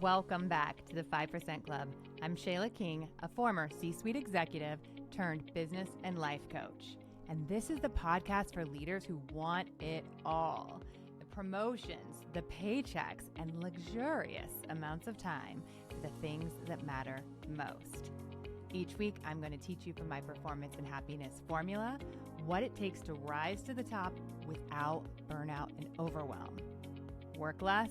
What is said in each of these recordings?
Welcome back to the 5% Club. I'm ShaylaMKing, a former C-suite executive turned business and life coach. And this is the podcast for leaders who want it all. The promotions, the paychecks, and luxurious amounts of time for the things that matter most. Each week, I'm going to teach you from my performance and happiness formula what it takes to rise to the top without burnout and overwhelm. Work less,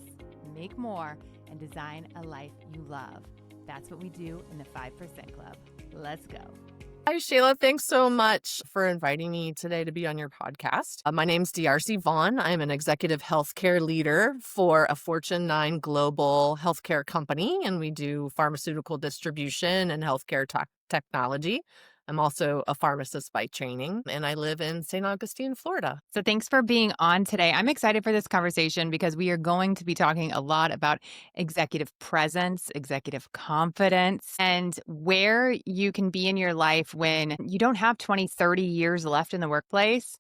make more, and design a life you love. That's what we do in the 5% Club. Let's go. Hi, Shayla. Thanks so much for inviting me today to be on your podcast. My name's DRC Vaughn. I'm an executive healthcare leader for a Fortune 9 global healthcare company, and we do pharmaceutical distribution and healthcare technology. I'm also a pharmacist by training, and I live in St. Augustine, Florida. So thanks for being on today. I'm excited for this conversation because we are going to be talking a lot about executive presence, executive confidence, and where you can be in your life when you don't have 20, 30 years left in the workplace,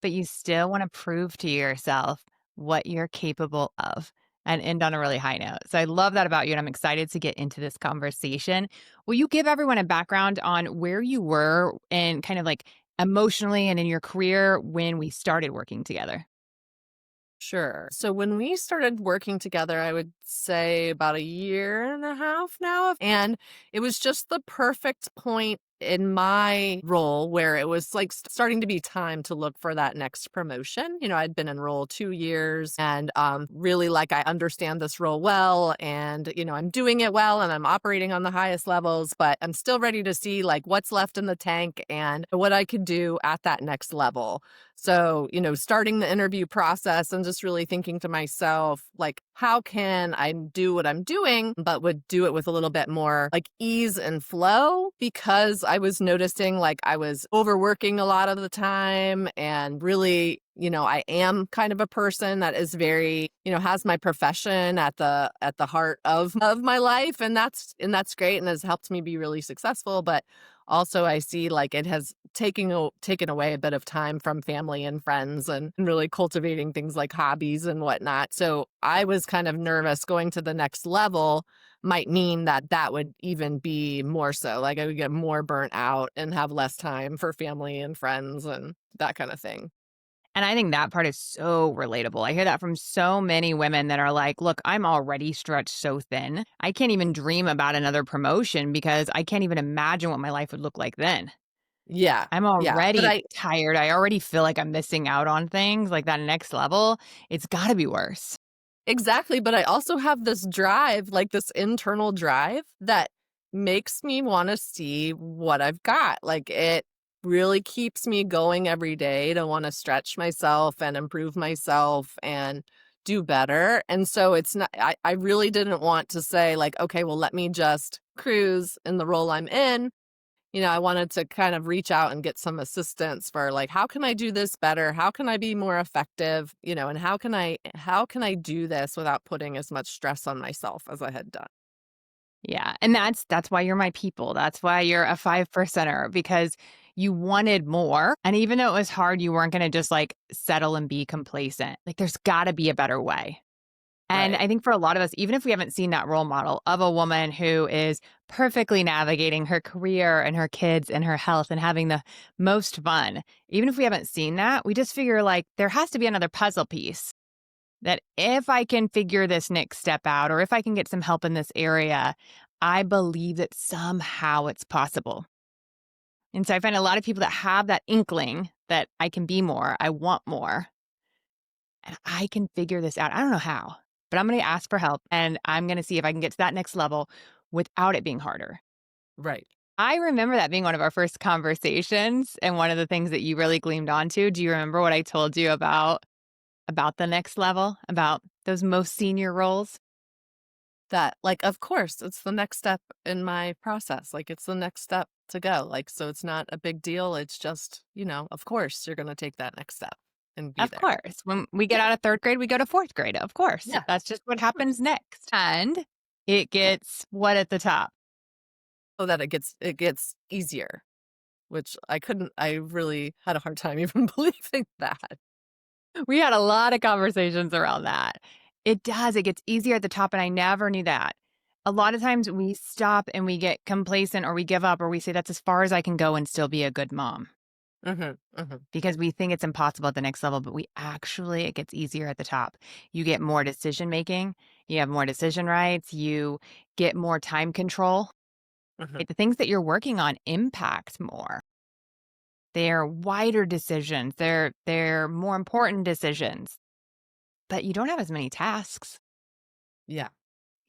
but you still want to prove to yourself what you're capable of and end on a really high note. So I love that about you, and I'm excited to get into this conversation. Will you give everyone a background on where you were and kind of like emotionally and in your career when we started working together? Sure. So when we started working together, I would say about a year and a half now. And it was just the perfect point in my role where it was like starting to be time to look for that next promotion. You know, I'd been in role 2 years and really like I understand this role well and, you know, I'm doing it well and I'm operating on the highest levels, but I'm still ready to see like what's left in the tank and what I could do at that next level. So, you know, starting the interview process and just really thinking to myself, like, how can I do what I'm doing, but would do it with a little bit more like ease and flow? Because I was noticing like I was overworking a lot of the time and really, you know, I am kind of a person that is very, you know, has my profession at the heart of my life. And that's great and has helped me be really successful. But also I see like it has taken away a bit of time from family and friends and really cultivating things like hobbies and whatnot. So I was kind of nervous going to the next level might mean that would even be more so. Like I would get more burnt out and have less time for family and friends and that kind of thing. And I think that part is so relatable. I hear that from so many women that are like, look, I'm already stretched so thin. I can't even dream about another promotion because I can't even imagine what my life would look like then. Yeah. I'm Yeah. But already tired. I already feel like I'm missing out on things like that next level. It's got to be worse. Exactly, but I also have this drive, like this internal drive that makes me want to see what I've got. Like it really keeps me going every day to want to stretch myself and improve myself and do better. And so it's not, I really didn't want to say like, okay, well, let me just cruise in the role I'm in. You know, I wanted to kind of reach out and get some assistance for like, how can I do this better? How can I be more effective? You know, and how can I do this without putting as much stress on myself as I had done? Yeah. And that's why you're my people. That's why you're a 5%er because you wanted more. And even though it was hard, you weren't going to just like settle and be complacent. Like there's got to be a better way. And Right. I think for a lot of us, even if we haven't seen that role model of a woman who is perfectly navigating her career and her kids and her health and having the most fun, even if we haven't seen that, we just figure like there has to be another puzzle piece that if I can figure this next step out or if I can get some help in this area, I believe that somehow it's possible. And so I find a lot of people that have that inkling that I can be more, I want more, and I can figure this out. I don't know how, but I'm going to ask for help and I'm going to see if I can get to that next level without it being harder. Right. I remember that being one of our first conversations and one of the things that you really gleamed onto. Do you remember what I told you about the next level, about those most senior roles? That like, of course, it's the next step in my process. Like it's the next step to go. Like, so it's not a big deal. It's just, you know, of course you're going to take that next step and be Of there. course. When we get Yeah. out of third grade, we go to fourth grade. Of course. Yeah. That's just what Of course. happens next. And it gets what at the top? So that it gets easier, which I really had a hard time even believing that. We had a lot of conversations around that. It does. It gets easier at the top. And I never knew that. a lot of times we stop and we get complacent or we give up or we say that's as far as I can go and still be a good mom Mhm, mhm. because we think it's impossible at the next level, but it gets easier at the top. You get more decision making, you have more decision rights, you get more time control. Mhm. Right? The things that you're working on impact more. They're wider decisions. They're more important decisions, but you don't have as many tasks. Yeah.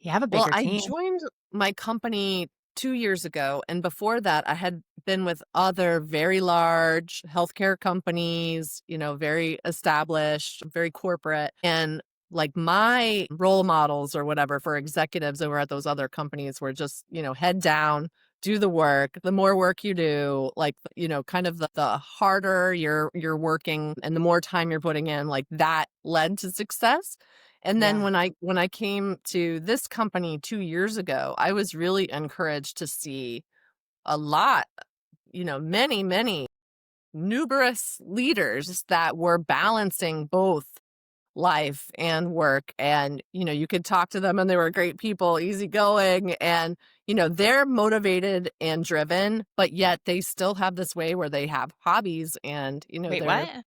You have a Well, bigger I team. joined my company 2 years ago, and before that, I had been with other very large healthcare companies, very established, very corporate, and, like, my role models or whatever for executives over at those other companies were just, head down, do the work. The more work you do, like, kind of the harder you're working and the more time you're putting in, like, that led to success. And then Yeah. when I came to this company 2 years ago, I was really encouraged to see a lot, many, many numerous leaders that were balancing both life and work. And, you could talk to them and they were great people, easygoing, and, they're motivated and driven, but yet they still have this way where they have hobbies and, Wait, what?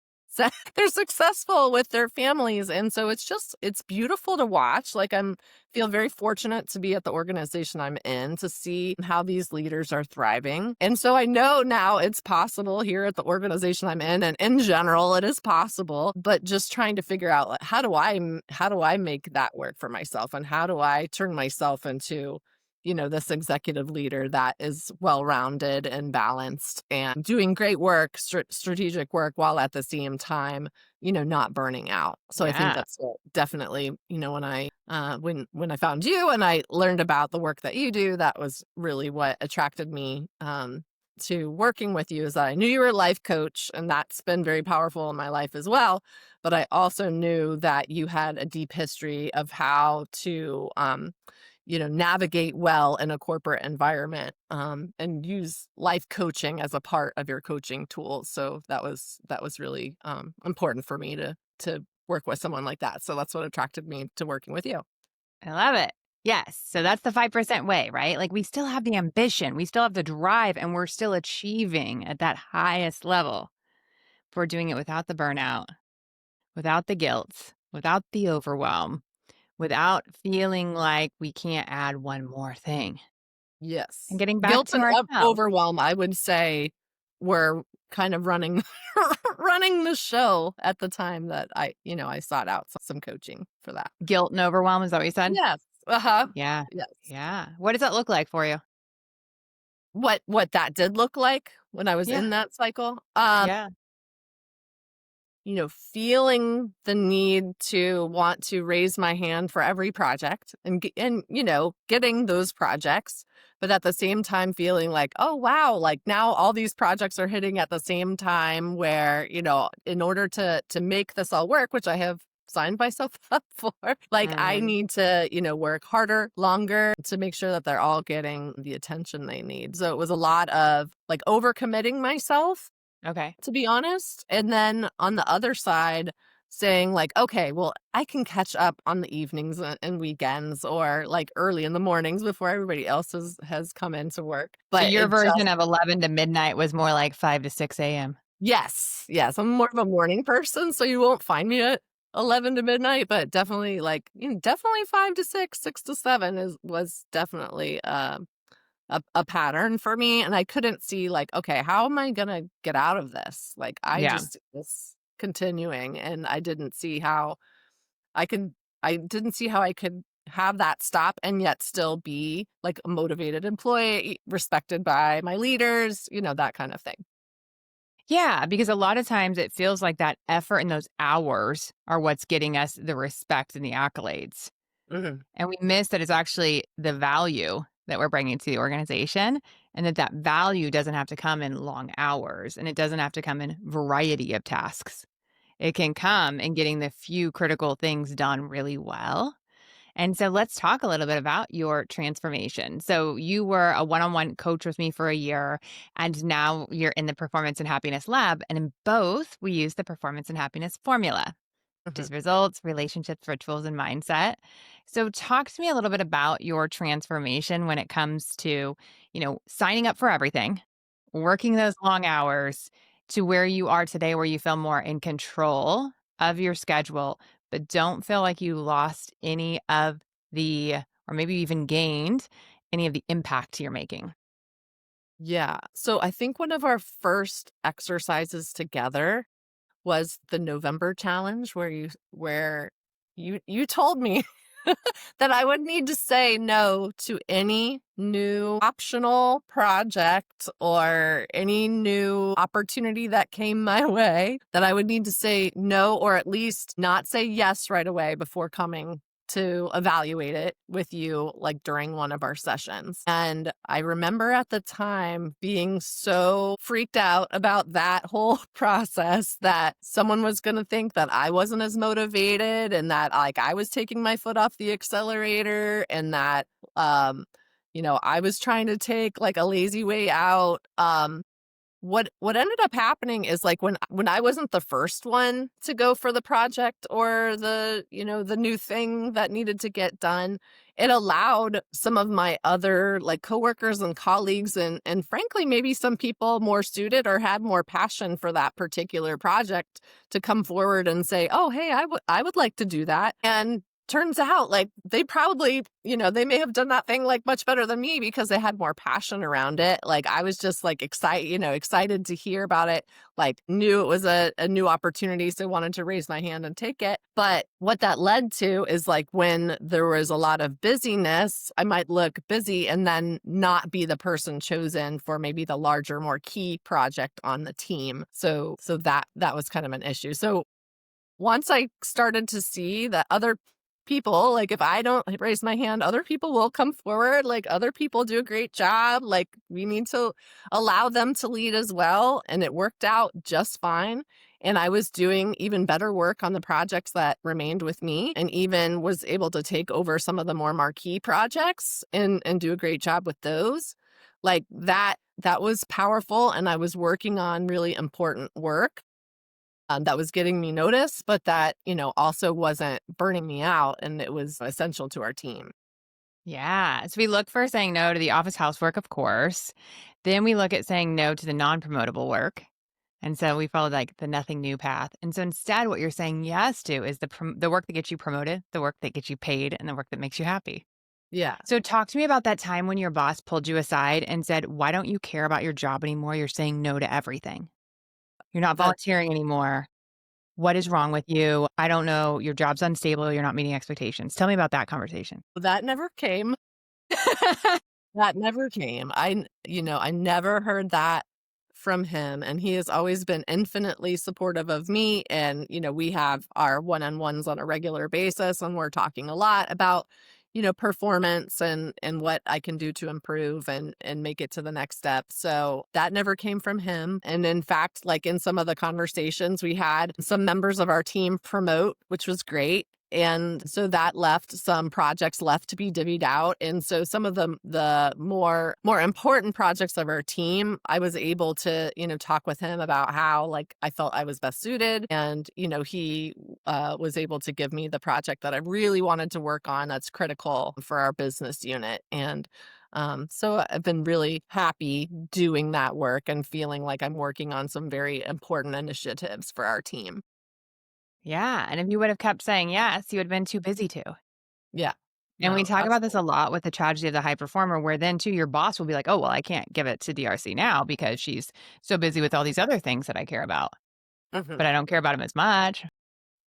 they're successful with their families. And so it's beautiful to watch. Like, I'm feel very fortunate to be at the organization I'm in to see how these leaders are thriving. And so I know now it's possible here at the organization I'm in, and in general it is possible, but just trying to figure out, like, how do I make that work for myself, and how do I turn myself into this executive leader that is well-rounded and balanced and doing great work, strategic work, while at the same time, not burning out. So I think Yeah. that's what definitely, when I found you and I learned about the work that you do, that was really what attracted me to working with you, is that I knew you were a life coach, and that's been very powerful in my life as well. But I also knew that you had a deep history of how to navigate well in a corporate environment, and use life coaching as a part of your coaching tools. So that was really important for me to work with someone like that. So that's what attracted me to working with you. I love it. Yes. So that's the 5% way, right? Like we still have the ambition, we still have the drive, and we're still achieving at that highest level. If we're doing it without the burnout, without the guilt, without the overwhelm, without feeling like we can't add one more thing and Yes. getting back Guilt to and ourselves. overwhelm, I would say, were kind of running running the show at the time that I sought out some coaching for that. Guilt and overwhelm, is that what you said? Yes. Uh-huh. Yeah. Yes. Yeah. What does that look like for you? What that did look like when I was Yeah. in that cycle? Yeah. Feeling the need to want to raise my hand for every project, and getting those projects, but at the same time feeling like, oh wow, like now all these projects are hitting at the same time, where, in order to make this all work, which I have signed myself up for, like, I Mhm. need to, work harder, longer, to make sure that they're all getting the attention they need. So it was a lot of, like, overcommitting myself, Okay. to be honest. And then on the other side, saying, like, okay, well, I can catch up on the evenings and weekends, or like early in the mornings before everybody else has come into work. So But your it version just of 11 to midnight was more like 5 to 6 AM. yes, yes, I'm more of a morning person, so you won't find me at 11 to midnight, but definitely, like, definitely 5 to 6, 6 to 7 was definitely a pattern for me. And I couldn't see, like, okay, how am I gonna get out of this? Like, I Yeah. just was continuing, and I didn't see how I could have that stop and yet still be, like, a motivated employee, respected by my leaders, that kind of thing. Yeah, because a lot of times it feels like that effort and those hours are what's getting us the respect and the accolades. Mhm. And we miss that it's actually the value that we're bringing to the organization, and that value doesn't have to come in long hours, and it doesn't have to come in variety of tasks. It can come in getting the few critical things done really well. And so let's talk a little bit about your transformation. So you were a one-on-one coach with me for a year, and now you're in the Performance and Happiness Lab. And in both, we use the Performance and Happiness formula, which Mhm. is results, relationships, rituals, and mindset. So talk to me a little bit about your transformation when it comes to, signing up for everything, working those long hours to where you are today where you feel more in control of your schedule, but don't feel like you lost any of the or maybe even gained any of the impact you're making. Yeah. So I think one of our first exercises together was the November challenge where you told me that I would need to say no to any new optional project or any new opportunity that came my way, that I would need to say no or at least not say yes right away before coming to evaluate it with you like during one of our sessions. And I remember at the time being so freaked out about that whole process that someone was going to think that I wasn't as motivated and that like I was taking my foot off the accelerator and that um I was trying to take like a lazy way out. What ended up happening is like when I wasn't the first one to go for the project or the new thing that needed to get done, it allowed some of my other like coworkers and colleagues and frankly maybe some people more suited or had more passion for that particular project to come forward and say, "Oh, hey, I would like to do that." And turns out like they probably, they may have done that thing like much better than me because they had more passion around it. Like I was just like excited to hear about it, like knew it was a new opportunity. So wanted to raise my hand and take it. But what that led to is like when there was a lot of busyness, I might look busy and then not be the person chosen for maybe the larger, more key project on the team. So that was kind of an issue. So once I started to see that other people, like if I don't raise my hand, other people will come forward. Like other people do a great job. Like we need to allow them to lead as well. And it worked out just fine. And I was doing even better work on the projects that remained with me and even was able to take over some of the more marquee projects and do a great job with those. Like that was powerful. And I was working on really important work that was getting me noticed, but that, also wasn't burning me out and it was essential to our team. Yeah. So we look for saying no to the office housework, of course. Then we look at saying no to the non promotable work. And so we follow like the nothing new path. And so instead, what you're saying yes to is the work that gets you promoted, the work that gets you paid, and the work that makes you happy. Yeah. So talk to me about that time when your boss pulled you aside and said, "Why don't you care about your job anymore? You're saying no to everything. You're not That volunteering anymore. What is wrong with you? I don't know. Your job's unstable. You're not meeting expectations." Tell me about that conversation. that never came. That never came. I never heard that from him, and he has always been infinitely supportive of me, and, we have our one-on-ones on a regular basis, and we're talking a lot about, performance and what I can do to improve and make it to the next step. So, that never came from him, and in fact, like, in some of the conversations we had, some members of our team promote, which was great, and so that left some projects left to be divvied out. And so some of the more important projects of our team, I was able to, talk with him about how like I felt I was best suited. And, he was able to give me the project that I really wanted to work on that's critical for our business unit. And so I've been really happy doing that work and feeling like I'm working on some very important initiatives for our team. Yeah. And if you would have kept saying yes, you would have been too busy to. Yeah. And we No, talk about this a absolutely. lot with the tragedy of the high performer, where then too your boss will be like, "Oh, well, I can't give it to DRC now because she's so busy with all these other things that I care about, Mhm. but I don't care about them as much."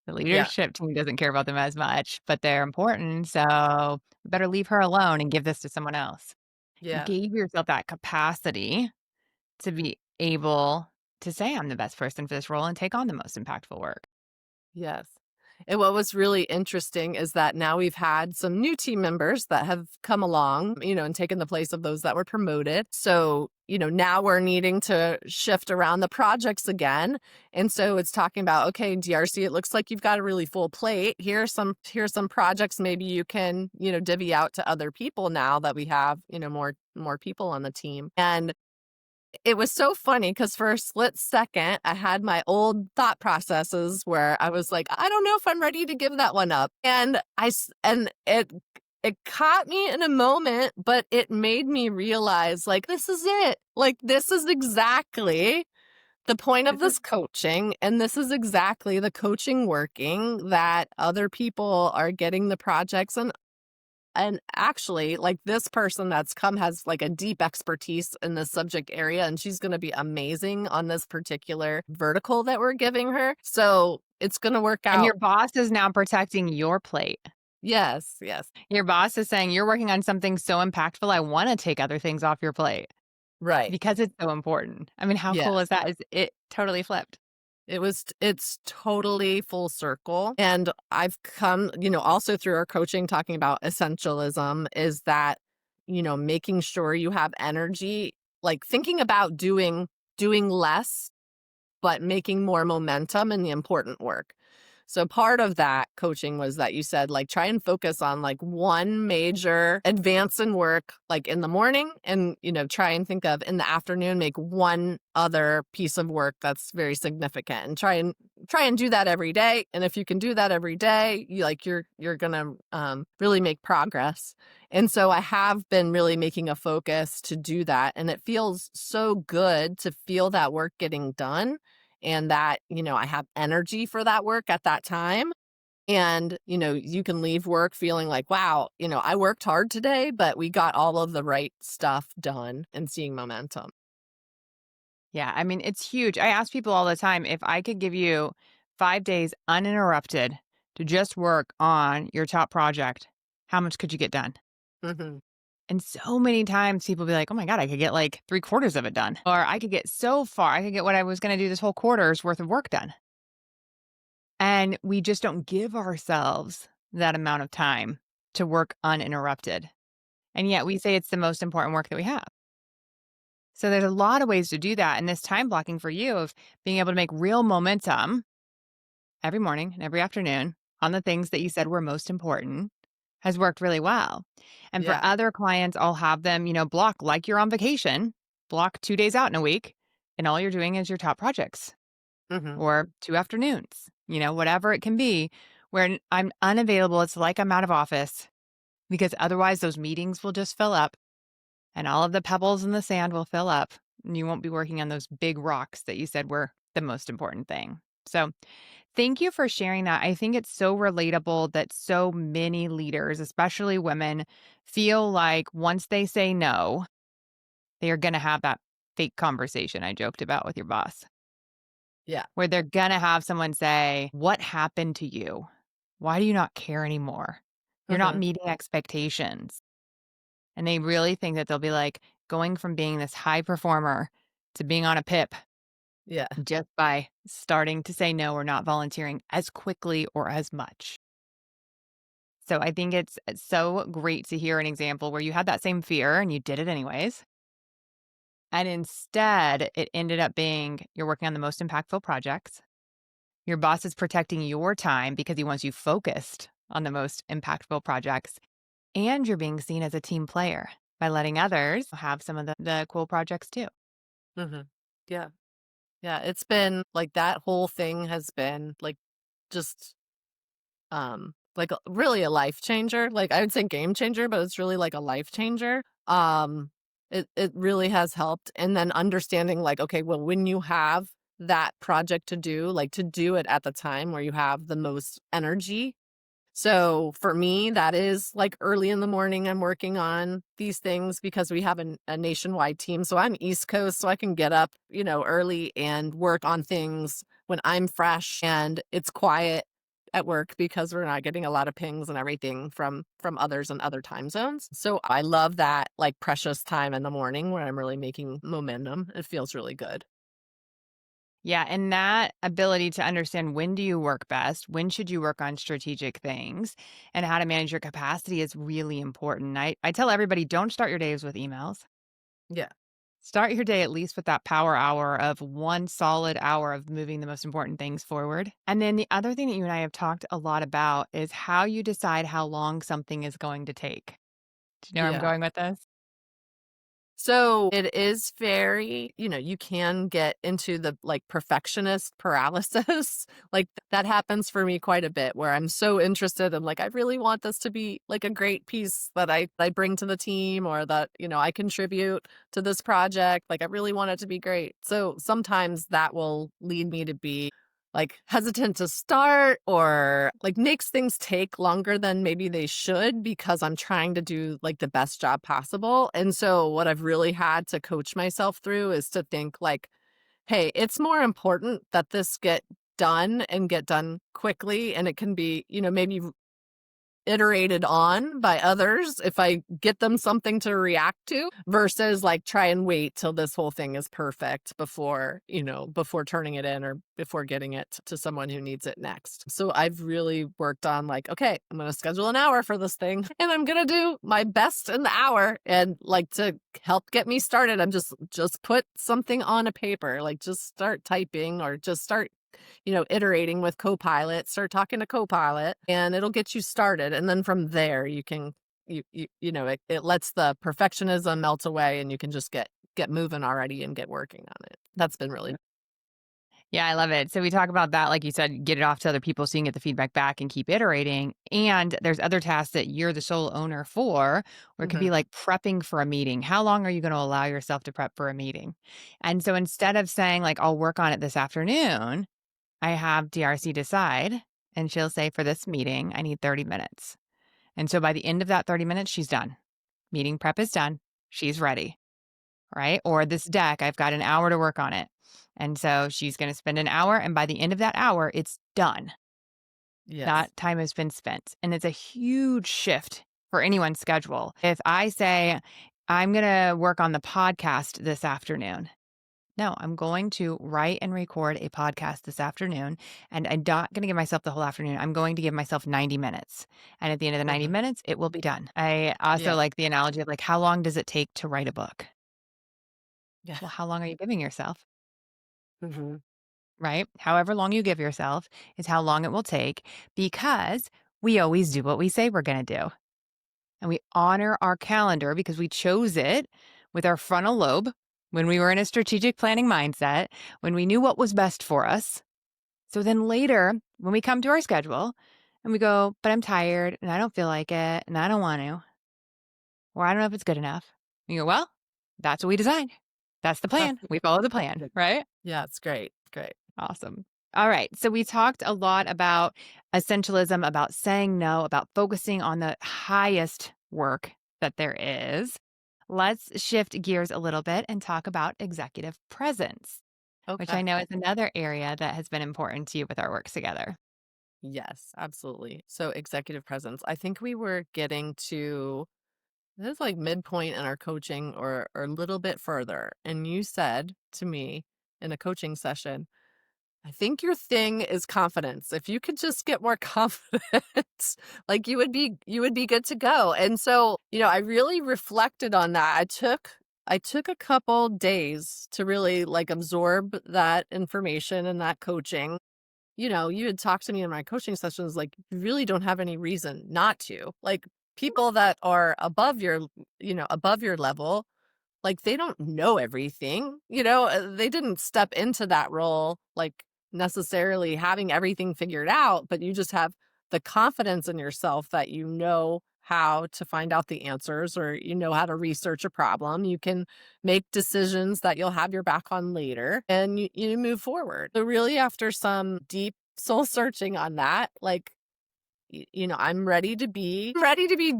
The Yeah. leadership team doesn't care about them as much, but they're important. So we better leave her alone and give this to someone else. You Yeah. gave yourself that capacity to be able to say, "I'm the best person for this role," and take on the most impactful work. Yes. And what was really interesting is that now we've had some new team members that have come along, and taken the place of those that were promoted. So, now we're needing to shift around the projects again. And so it's talking about, okay, DRC, it looks like you've got a really full plate. Here's some projects maybe you can, divvy out to other people now that we have, more people on the team. And it was so funny because for a split second, I had my old thought processes where I was like, I don't know if I'm ready to give that one up. And it caught me in a moment, but it made me realize like, this is it. Like, this is exactly the point of This is this coaching. And this is exactly the coaching working, that other people are getting the projects, and actually, like, this person that's come has like a deep expertise in this subject area, and she's going to be amazing on this particular vertical that we're giving her. So it's going to work and out. your boss is now protecting your plate. Yes, yes, Your boss is saying, "You're working on something so impactful, I wanna take other things off your plate right. because it's so important." I mean, how Yeah. cool is that? Is it totally flipped. It's totally full circle. And I've come, also through our coaching talking about essentialism, is that, making sure you have energy, like thinking about doing less but making more momentum in the important work. So part of that coaching was that you said, like, try and focus on like one major advance in work, like in the morning, and, try and think of in the afternoon, make one other piece of work that's very significant, and try and do that every day. And if you can do that every day, you're going to really make progress. And so I have been really making a focus to do that. And it feels so good to feel that work getting done, and that, I have energy for that work at that time. And, you can leave work feeling like, wow, I worked hard today, but we got all of the right stuff done, and seeing momentum. Yeah, I mean, it's huge. I ask people all the time, if I could give you 5 days uninterrupted to just work on your top project, how much could you get done? Hmm. And so many times people be like, "Oh my god, I could get like 3/4 of it done." Or I could get so far, I could get what I was gonna do this whole quarter's worth of work done. And we just don't give ourselves that amount of time to work uninterrupted. And yet we say it's the most important work that we have. So there's a lot of ways to do that. And this time blocking for you of being able to make real momentum every morning and every afternoon on the things that you said were most important has worked really well. And for Yeah. other clients, I'll have them, block like you're on vacation, block 2 days out in a week, and all you're doing is your top projects Hmm. or 2 afternoons, whatever it can be, where I'm unavailable. It's like I'm out of office because otherwise those meetings will just fill up and all of the pebbles in the sand will fill up. And you won't be working on those big rocks that you said were the most important thing. So, thank you for sharing that. I think it's so relatable that so many leaders, especially women, feel like once they say no, they are going to have that fake conversation I joked about with your boss, Yeah. where they're going to have someone say, "What happened to you? Why do you not care anymore? You're not Hmm. meeting expectations." And they really think that they'll be like going from being this high performer to being on a pip Yeah. just by starting to say no or not volunteering as quickly or as much. So I think it's so great to hear an example where you had that same fear and you did it anyways. And instead, it ended up being you're working on the most impactful projects. Your boss is protecting your time because he wants you focused on the most impactful projects. And you're being seen as a team player by letting others have some of the cool projects too. Hmm. Yeah. Yeah. It's been like that whole thing has been like, just really a life changer. Like, I would say game changer, but it's really like a life changer. It really has helped. And then understanding like, okay, well, when you have that project to do, like, to do it at the time where you have the most energy. So for me, that is like early in the morning, I'm working on these things because we have a nationwide team. So I'm East Coast, so I can get up, early and work on things when I'm fresh and it's quiet at work because we're not getting a lot of pings and everything from others in other time zones. So I love that like precious time in the morning where I'm really making momentum. It feels really good. Yeah, and that ability to understand when do you work best, when should you work on strategic things, and how to manage your capacity is really important. I tell everybody don't start your days with emails. Yeah. Start your day at least with that power hour of one solid hour of moving the most important things forward. And then the other thing that you and I have talked a lot about is how you decide how long something is going to take. Do you know where I'm Yeah. going with this? So it is very, you can get into the like perfectionist paralysis. Like that happens for me quite a bit where I'm so interested in like, I really want this to be like a great piece that I bring to the team or that, I contribute to this project. Like I really want it to be great. So sometimes that will lead me to be like hesitant to start or like makes things take longer than maybe they should because I'm trying to do like the best job possible. And so what I've really had to coach myself through is to think like, hey, it's more important that this get done and get done quickly. And it can be, maybe iterated on by others if I get them something to react to versus like try and wait till this whole thing is perfect before turning it in or before getting it to someone who needs it next. So I've really worked on like, okay, I'm going to schedule an hour for this thing and I'm going to do my best in the hour. And like to help get me started, I'm just put something on a paper, like just start typing or just start iterating with Copilot, start talking to Copilot, and it'll get you started. And then from there, you can, it lets the perfectionism melt away and you can just get moving already and get working on it. That's been really, Yeah, I love it. So we talk about that, like you said, get it off to other people so you can get the feedback back and keep iterating. And there's other tasks that you're the sole owner for, where it could Mhm. be like prepping for a meeting. How long are you going to allow yourself to prep for a meeting? And so instead of saying like, I'll work on it this afternoon, I have DRC decide, and she'll say, for this meeting, I need 30 minutes. And so by the end of that 30 minutes, she's done. Meeting prep is done. She's ready, right? Or this deck, I've got an hour to work on it. And so she's going to spend an hour. And by the end of that hour, it's done. yes. That time has been spent. And it's a huge shift for anyone's schedule. If I say, I'm going to work on the podcast this afternoon, no, I'm going to write and record a podcast this afternoon, and I'm not going to give myself the whole afternoon. I'm going to give myself 90 minutes. And at the end of the 90 Mhm. minutes, it will be done. I also Yeah. like the analogy of like, how long does it take to write a book? Yeah. Well, how long are you giving yourself? Hmm. Right? However long you give yourself is how long it will take because we always do what we say we're going to do. And we honor our calendar because we chose it with our frontal lobe when we were in a strategic planning mindset, when we knew what was best for us. So then later, when we come to our schedule and we go, but I'm tired and I don't feel like it and I don't want to, or I don't know if it's good enough. You go, well, that's what we designed. That's the plan. We follow the plan, right? Yeah, it's great. Great. Awesome. All right. So we talked a lot about essentialism, about saying no, about focusing on the highest work that there is. Let's shift gears a little bit and talk about executive presence, which I Okay. know is another area that has been important to you with our work together. Yes, absolutely. So executive presence. I think we were getting to this like midpoint in our coaching or a little bit further. And you said to me in a coaching session, I think your thing is confidence. If you could just get more confident, like you would be good to go. And so, I really reflected on that. I took a couple days to really like absorb that information and that coaching. You had talked to me in my coaching sessions, like, you really don't have any reason not to. Like, people that are above your level, like, they don't know everything, they didn't step into that role, like, necessarily having everything figured out, but you just have the confidence in yourself that you know how to find out the answers or you know how to research a problem. You can make decisions that you'll have your back on later and you move forward. So really after some deep soul searching on that, like I'm ready to be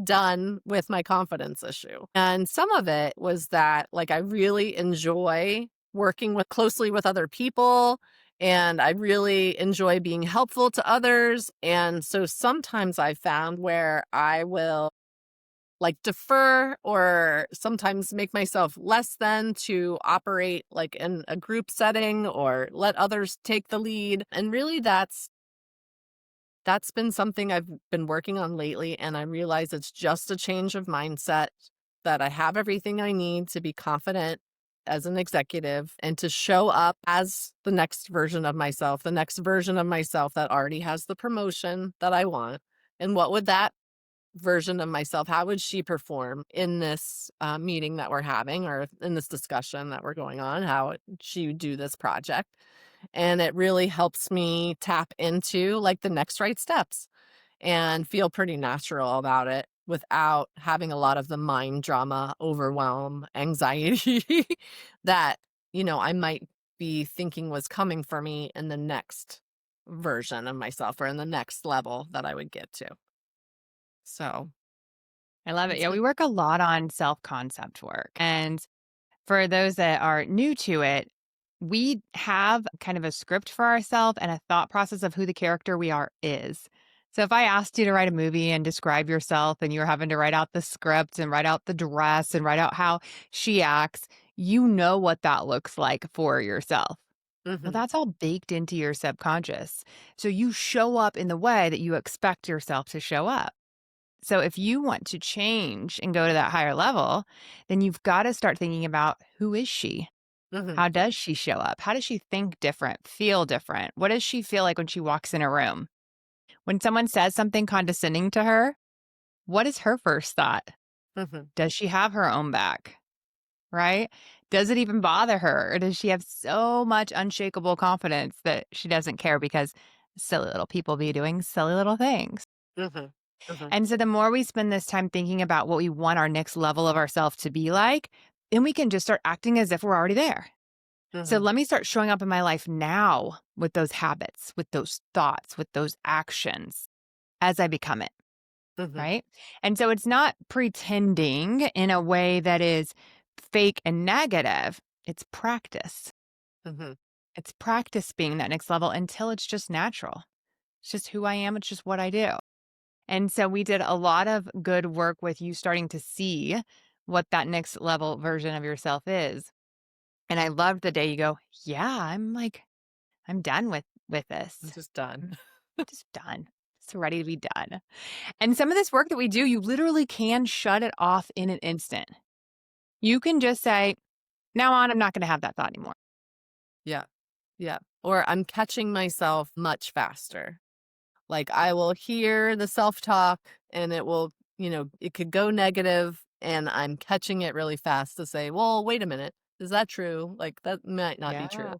done with my confidence issue. And some of it was that like I really enjoy working with closely with other people and I really enjoy being helpful to others. And so sometimes I found where I will like defer or sometimes make myself less than to operate like in a group setting or let others take the lead. And really that's been something I've been working on lately, and I realize it's just a change of mindset that I have everything I need to be confident as an executive and to show up as the next version of myself, the next version of myself that already has the promotion that I want. And what would that version of myself, how would she perform in this meeting that we're having or in this discussion that we're going on? How would she would do this project? And it really helps me tap into like the next right steps and feel pretty natural about it without having a lot of the mind drama, overwhelm, anxiety that, I might be thinking was coming for me in the next version of myself or in the next level that I would get to. So I love it. it's Yeah, we work a lot on self-concept work. And for those that are new to it, we have kind of a script for ourselves and a thought process of who the character we are is. So if I asked you to write a movie and describe yourself and you're having to write out the script and write out the dress and write out how she acts, you know what that looks like for yourself. Well, hmm that's all baked into your subconscious. So you show up in the way that you expect yourself to show up. So if you want to change and go to that higher level, then you've got to start thinking about who is she? hmm How does she show up? How does she think different, feel different? What does she feel like when she walks in a room? When someone says something condescending to her, what is her first thought? hmm Does she have her own back? Right? Does it even bother her? Or does she have so much unshakable confidence that she doesn't care because silly little people be doing silly little things? hmm hmm And so the more we spend this time thinking about what we want our next level of ourselves to be like, then we can just start acting as if we're already there. So hmm let me start showing up in my life now with those habits, with those thoughts, with those actions as I become it. hmm Right. And so it's not pretending in a way that is fake and negative. It's practice. hmm It's practice being that next level until it's just natural. It's just who I am. It's just what I do. And so we did a lot of good work with you starting to see what that next level version of yourself is. And I loved the day you go, yeah, I'm done with I'm this. just done. I'm just done. It's ready to be done. And some of this work that we do, you literally can shut it off in an instant. You can just say, now on, I'm not going to have that thought anymore. Yeah. Yeah. Or I'm catching myself much faster. Like I will hear the self-talk and it will, it could go negative and I'm catching it really fast to say, well, wait a minute. Is that true? Like that might not be Yeah. true.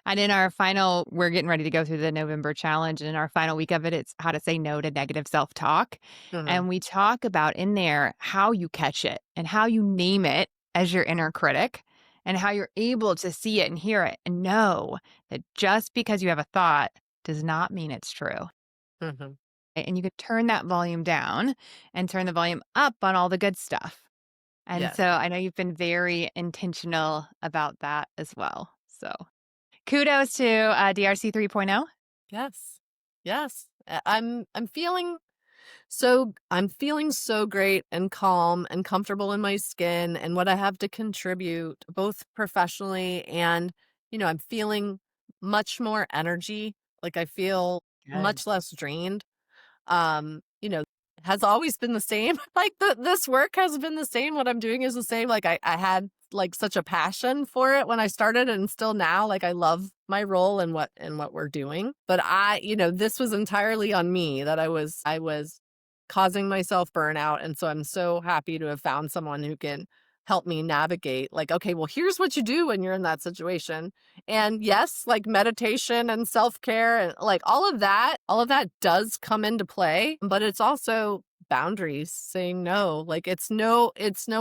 And in our final, we're getting ready to go through the November challenge. And in our final week of it, it's how to say no to negative self talk. hmm And we talk about in there how you catch it and how you name it as your inner critic and how you're able to see it and hear it and know that just because you have a thought does not mean it's true. hmm And you could turn that volume down and turn the volume up on all the good stuff. And Yes. so I know you've been very intentional about that as well. So kudos to DRC 3.0. Yes. Yes. I'm feeling so great and calm and comfortable in my skin and what I have to contribute both professionally and I'm feeling much more energy. Like I feel Good. much less drained. You know, has always been the same. Like this work has been the same. What I'm doing is the same. Like I had like such a passion for it when I started and still now like I love my role and what we're doing. But this was entirely on me that I was causing myself burnout. And so I'm so happy to have found someone who can help me navigate like, okay, well, here's what you do when you're in that situation. And yes, like meditation and self-care and like all of that does come into play, but it's also boundaries, saying no. Like it's no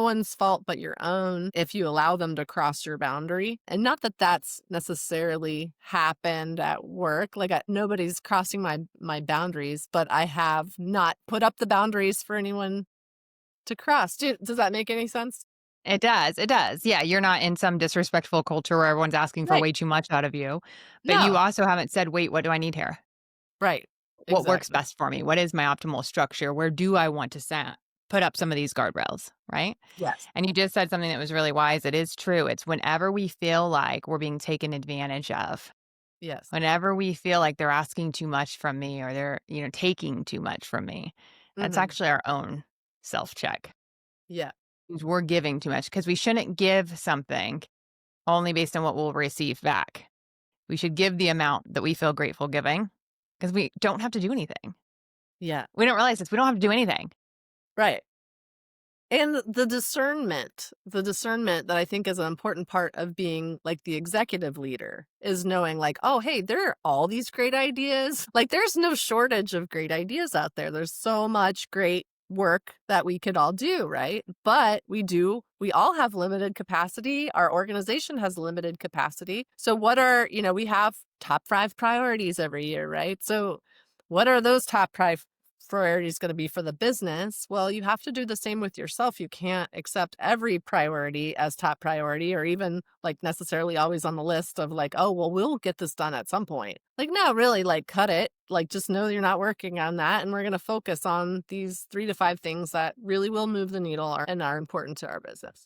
one's fault but your own if you allow them to cross your boundary. And not that that's necessarily happened at work. Like nobody's crossing my boundaries, but I have not put up the boundaries for anyone to cross. Does that make any sense? It does. It does. Yeah. You're not in some disrespectful culture where everyone's asking for Right. way too much out of you. But you No. also haven't said, wait, what do I need here? Right. What works Exactly. best for me? What is my optimal structure? Where do I want to put up some of these guardrails? Right. Yes. And you just said something that was really wise. It is true. It's whenever we feel like we're being taken advantage of, Yes. whenever we feel like they're asking too much from me or they're, taking too much from me, that's Mhm. actually our own self check. Yeah. We're giving too much because we shouldn't give something only based on what we'll receive back. We should give the amount that we feel grateful giving because we don't have to do anything. Yeah. We don't realize this. We don't have to do anything. Right. And the discernment that I think is an important part of being like the executive leader is knowing like, oh, hey, there are all these great ideas. Like there's no shortage of great ideas out there. There's so much great work that we could all do, right? But we all have limited capacity. Our organization has limited capacity. So we have top 5 priorities every year, right? So what are those top priorities going to be for the business? Well, you have to do the same with yourself. You can't accept every priority as top priority or even like necessarily always on the list of like, oh, well, we'll get this done at some point. Like, no, really, like cut it. Like, just know you're not working on that. And we're going to focus on these 3 to 5 things that really will move the needle and are important to our business.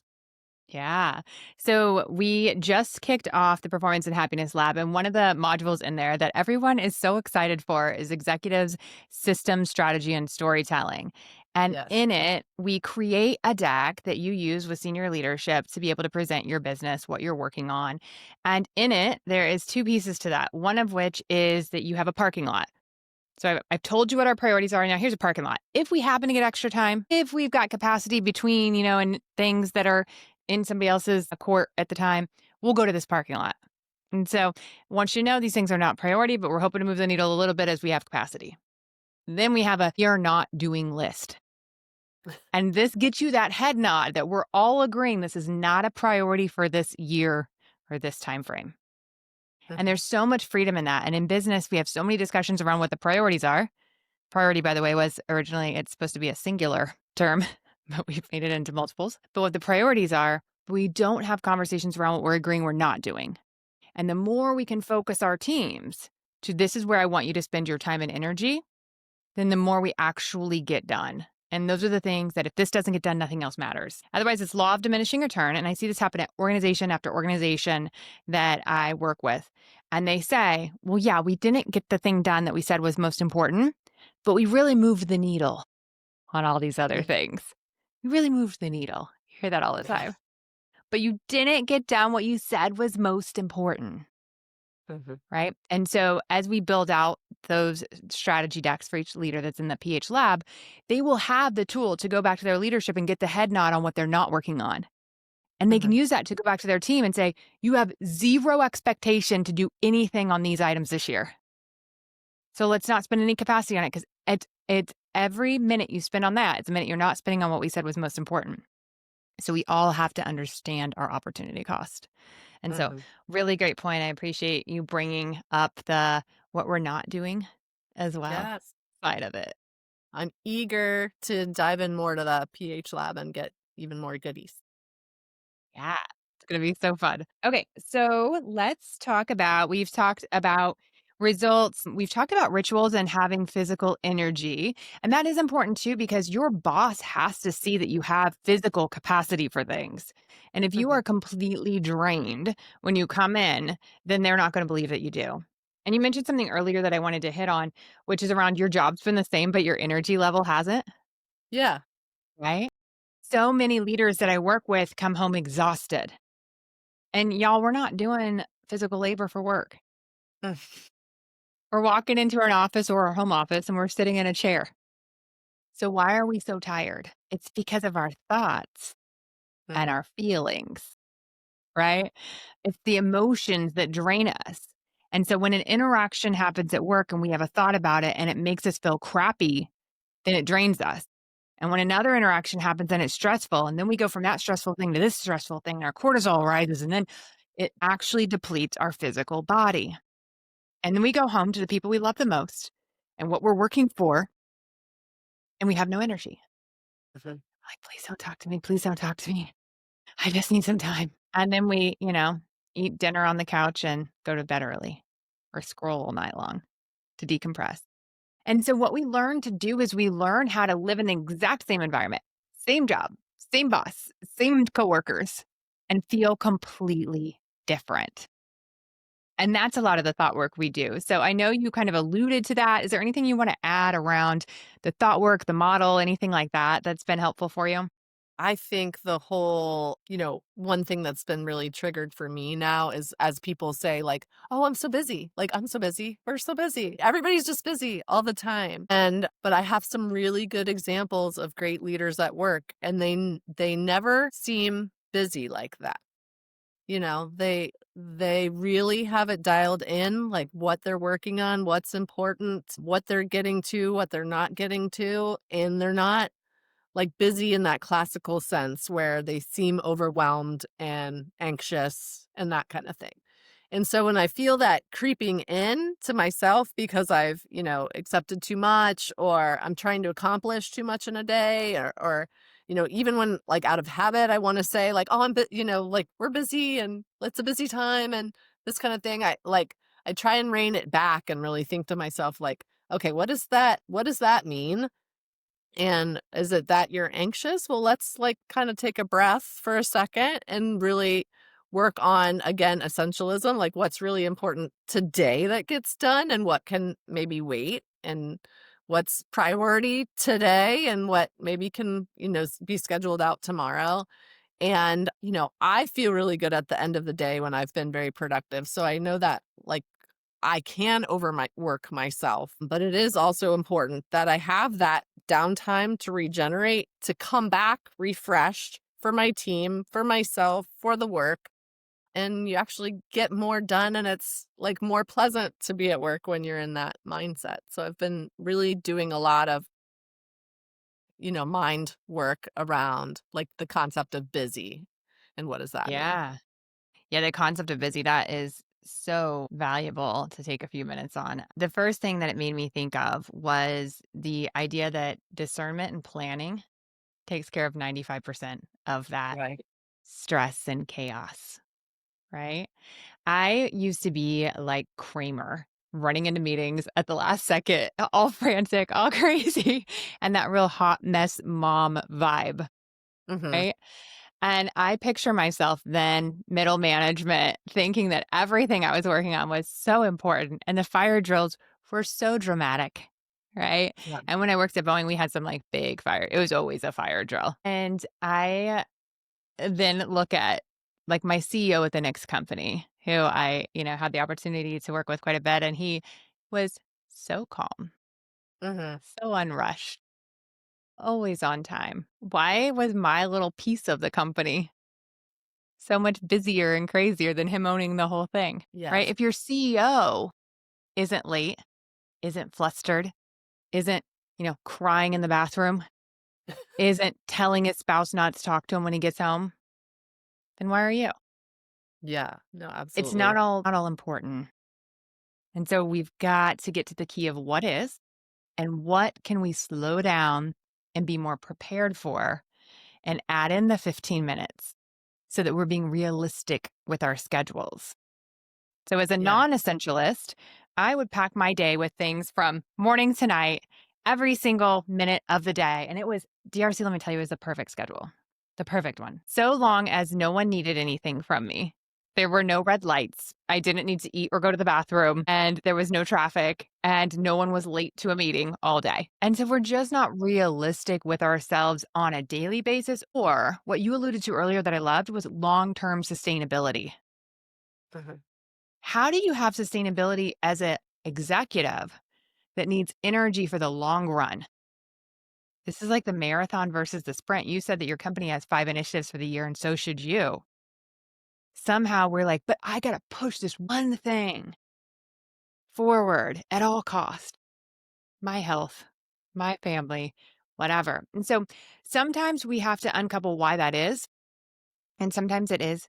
Yeah. So we just kicked off the Performance and Happiness Lab, and one of the modules in there that everyone is so excited for is executives, system strategy, and storytelling. And Yes. in it, we create a deck that you use with senior leadership to be able to present your business, what you're working on. And in it, there is 2 pieces to that. One of which is that you have a parking lot. So I've told you what our priorities are. Now here's a parking lot. If we happen to get extra time, if we've got capacity between, and things that are in somebody else's court at the time, we'll go to this parking lot. And so once you know these things are not priority, but we're hoping to move the needle a little bit as we have capacity. Then we have a you're not doing list. And this gets you that head nod that we're all agreeing this is not a priority for this year or this time frame. And there's so much freedom in that. And in business, we have so many discussions around what the priorities are. Priority, by the way, was originally, it's supposed to be a singular term, but we've made it into multiples. But what the priorities are, we don't have conversations around what we're agreeing we're not doing. And the more we can focus our teams to this is where I want you to spend your time and energy, then the more we actually get done. And those are the things that if this doesn't get done, nothing else matters. Otherwise, it's law of diminishing return. And I see this happen at organization after organization that I work with. And they say, well, yeah, we didn't get the thing done that we said was most important, but we really moved the needle on all these other things. We really moved the needle. You hear that all the time. But you didn't get done what you said was most important. Right. And so as we build out those strategy decks for each leader that's in the PH lab, they will have the tool to go back to their leadership and get the head nod on what they're not working on. And they can use that to go back to their team and say, you have zero expectation to do anything on these items this year. So let's not spend any capacity on it because it's every minute you spend on that, it's a minute you're not spending on what we said was most important. So we all have to understand our opportunity cost. And so really great point. I appreciate you bringing up the what we're not doing as well Yes. side of it. I'm eager to dive in more to the PH lab and get even more goodies. Yeah, it's going to be so fun. Okay, so we've talked about results. We've talked about rituals and having physical energy. And that is important too, because your boss has to see that you have physical capacity for things. And if you are completely drained when you come in, then they're not going to believe that you do. And you mentioned something earlier that I wanted to hit on, which is around your job's been the same, but your energy level hasn't, Yeah. right? So many leaders that I work with come home exhausted. And y'all, we're not doing physical labor for work. We're walking into an office or our home office and we're sitting in a chair. So why are we so tired? It's because of our thoughts and our feelings, right? It's the emotions that drain us. And so when an interaction happens at work and we have a thought about it and it makes us feel crappy, then it drains us. And when another interaction happens and it's stressful, and then we go from that stressful thing to this stressful thing, and our cortisol rises, and then it actually depletes our physical body. And then we go home to the people we love the most and what we're working for, and we have no energy. Like, please don't talk to me. Please don't talk to me. I just need some time. And then we, eat dinner on the couch and go to bed early or scroll all night long to decompress. And so what we learn to do is we learn how to live in the exact same environment, same job, same boss, same coworkers, and feel completely different. And that's a lot of the thought work we do. So I know you kind of alluded to that. Is there anything you want to add around the thought work, the model, anything like that that's been helpful for you? I think the whole, one thing that's been really triggered for me now is as people say, like, oh, I'm so busy. Like, I'm so busy. We're so busy. Everybody's just busy all the time. But I have some really good examples of great leaders at work, and they never seem busy like that. They really have it dialed in, like what they're working on, what's important, what they're getting to, what they're not getting to, and they're not like busy in that classical sense where they seem overwhelmed and anxious and that kind of thing. And so when I feel that creeping in to myself because I've, accepted too much, or I'm trying to accomplish too much in a day, or even when like out of habit, I want to say like, oh, like we're busy and it's a busy time and this kind of thing. I try and rein it back and really think to myself like, okay, what does that mean? And is it that you're anxious? Well, let's like kind of take a breath for a second and really work on, again, essentialism, like what's really important today that gets done and what can maybe wait, and what's priority today and what maybe can, be scheduled out tomorrow. And, I feel really good at the end of the day when I've been very productive. So I know that like I can work myself, but it is also important that I have that downtime to regenerate, to come back refreshed for my team, for myself, for the work. And you actually get more done, and it's like more pleasant to be at work when you're in that mindset. So I've been really doing a lot of, mind work around like the concept of busy and what does that mean? Yeah. Yeah, the concept of busy, that is so valuable to take a few minutes on. The first thing that it made me think of was the idea that discernment and planning takes care of 95% of that Right. stress and chaos, right? I used to be like Kramer, running into meetings at the last second, all frantic, all crazy, and that real hot mess mom vibe, Mm-hmm. right? And I picture myself then, middle management, thinking that everything I was working on was so important and the fire drills were so dramatic, right? Yeah. And when I worked at Boeing, we had some like big fire. It was always a fire drill. And I then look at like my CEO at the next company who I, had the opportunity to work with quite a bit. And he was so calm, Mm-hmm. so unrushed, always on time. Why was my little piece of the company so much busier and crazier than him owning the whole thing, right? Yes. If your CEO isn't late, isn't flustered, isn't, crying in the bathroom, isn't telling his spouse not to talk to him when he gets home, then why are you? Yeah. No, It's absolutely. not all important. And so we've got to get to the key of what is and what can we slow down and be more prepared for, and add in the 15 minutes so that we're being realistic with our schedules. So, as a Yeah. non essentialist, I would pack my day with things from morning to night, every single minute of the day. And it was, DRC, let me tell you, it was the perfect schedule, the perfect one. So long as no one needed anything from me. There were no red lights. I didn't need to eat or go to the bathroom, and there was no traffic, and no one was late to a meeting all day. And so we're just not realistic with ourselves on a daily basis. Or what you alluded to earlier that I loved was long term sustainability. Mhm. How do you have sustainability as an executive that needs energy for the long run? This is like the marathon versus the sprint. You said that your company has 5 initiatives for the year, and so should you. Somehow we're like, but I got to push this one thing forward at all cost. My health, my family, whatever. And so sometimes we have to uncouple why that is. And sometimes it is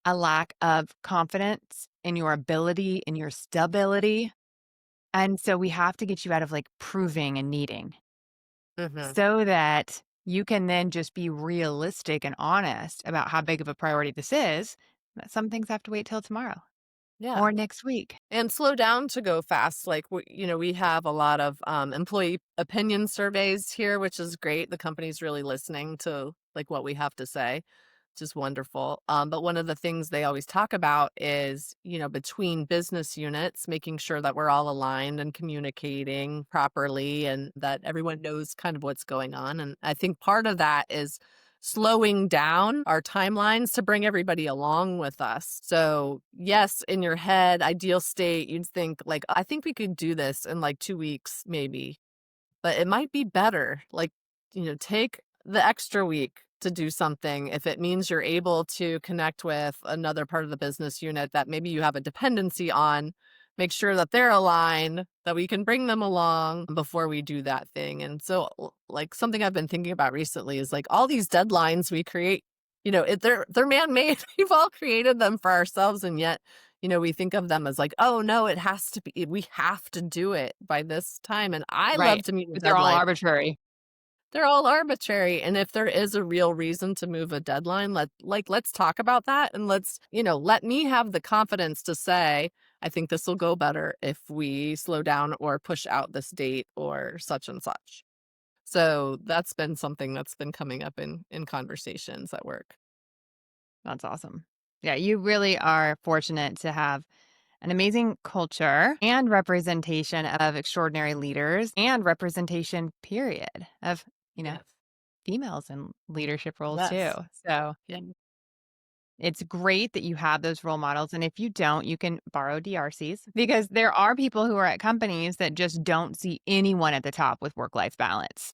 a lack of confidence in your ability, in your stability. And so we have to get you out of like proving and needing Mhm. so that you can then just be realistic and honest about how big of a priority this is. That some things have to wait till tomorrow Yeah. or next week. And slow down to go fast. Like, we have a lot of employee opinion surveys here, which is great. The company's really listening to like what we have to say, which is wonderful. But one of the things they always talk about is, between business units, making sure that we're all aligned and communicating properly and that everyone knows kind of what's going on. And I think part of that is slowing down our timelines to bring everybody along with us. So, yes, in your head, ideal state, you'd think like, I think we could do this in like 2 weeks, maybe, but it might be better. Like, take the extra week to do something if it means you're able to connect with another part of the business unit that maybe you have a dependency on. Make sure that they're aligned, that we can bring them along before we do that thing. And so, like, something I've been thinking about recently is like all these deadlines we create, they're man-made. We've all created them for ourselves, and yet, we think of them as like, oh no, it has to be, we have to do it by this time. And I love Right. to meet a But they're all deadline. arbitrary. They're all arbitrary, and if there is a real reason to move a deadline, let's talk about that, and let me have the confidence to say, I think this will go better if we slow down or push out this date or such and such. So that's been something that's been coming up in conversations at work. That's awesome. Yeah, you really are fortunate to have an amazing culture and representation of extraordinary leaders and representation, period, of, you know, Yes. females in leadership roles too. Yes. So Yeah. it's great that you have those role models. And if you don't, you can borrow DRCs because there are people who are at companies that just don't see anyone at the top with work life balance.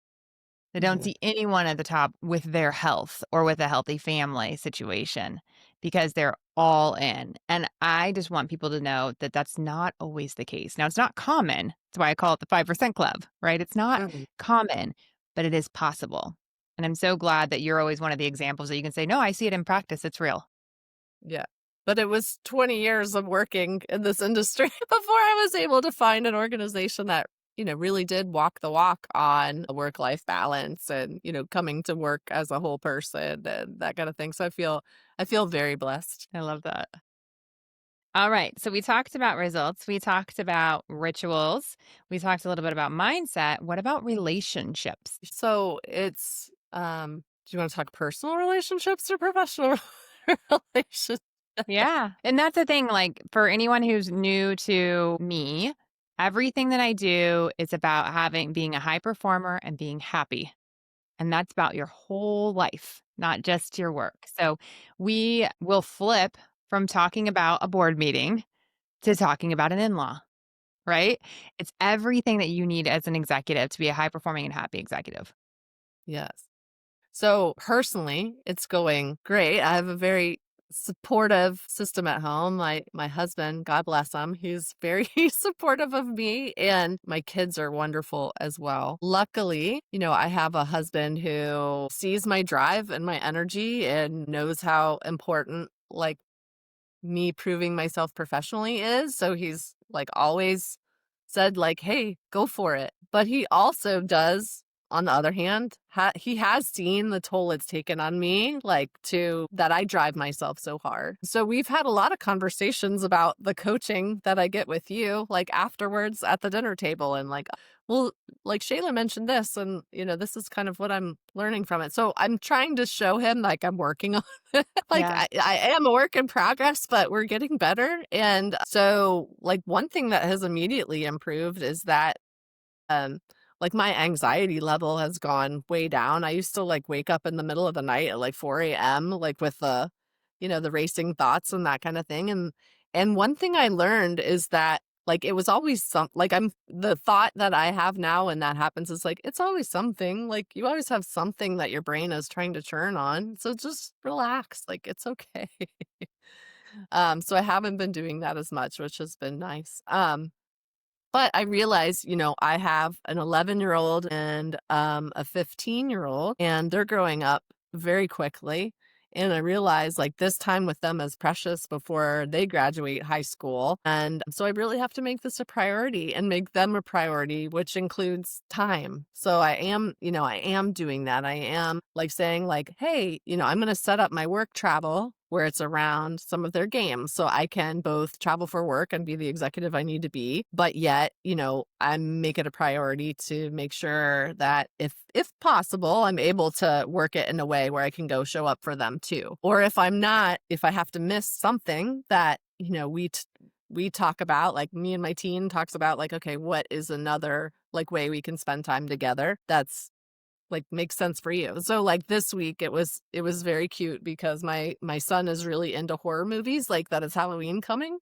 They don't Mhm. see anyone at the top with their health or with a healthy family situation because they're all in. And I just want people to know that that's not always the case. Now, it's not common. That's why I call it the 5% club, right? It's not Mhm. common, but it is possible. And I'm so glad that you're always one of the examples that you can say, no, I see it in practice. It's real. Yeah. But it was 20 years of working in this industry before I was able to find an organization that, really did walk the walk on work-life balance and, coming to work as a whole person and that kind of thing. So I feel very blessed. I love that. All right. So we talked about results. We talked about rituals. We talked a little bit about mindset. What about relationships? So do you want to talk personal relationships or professional relationships? Yeah. And that's the thing, like for anyone who's new to me, everything that I do is about being a high performer and being happy. And that's about your whole life, not just your work. So we will flip from talking about a board meeting to talking about an in-law, right? It's everything that you need as an executive to be a high performing and happy executive. Yes. So personally, it's going great. I have a very supportive system at home. My husband, God bless him, he's very supportive of me, and my kids are wonderful as well. Luckily, I have a husband who sees my drive and my energy and knows how important me proving myself professionally is. So he's like always said like, "Hey, go for it." But he also does, on the other hand, he has seen the toll it's taken on me, like to that I drive myself so hard. So we've had a lot of conversations about the coaching that I get with you, like afterwards at the dinner table, and like, well, like Shayla mentioned this, and this is kind of what I'm learning from it. So I'm trying to show him like I'm working on like Yeah. I am a work in progress, but we're getting better. And so like one thing that has immediately improved is that um like my anxiety level has gone way down. I used to like wake up in the middle of the night at like 4 a.m. like with the racing thoughts and that kind of thing. And one thing I learned is that like it was always the thought that I have now when that happens is like it's always something. Like you always have something that your brain is trying to churn on. So just relax. Like it's okay. So I haven't been doing that as much, which has been nice. But I realize, I have an 11-year-old and a 15-year-old, and they're growing up very quickly. And I realize like this time with them is precious before they graduate high school. And so I really have to make this a priority and make them a priority, which includes time. So I am doing that. I am like saying like, hey, I'm going to set up my work travel where it's around some of their games. So I can both travel for work and be the executive I need to be, but yet, I make it a priority to make sure that if possible, I'm able to work it in a way where I can go show up for them too. Or if I'm not, if I have to miss something that, we talk about, like me and my team talks about like, okay, what is another like way we can spend time together? That's like makes sense for you. So like this week it was very cute because my son is really into horror movies, like that it's Halloween coming.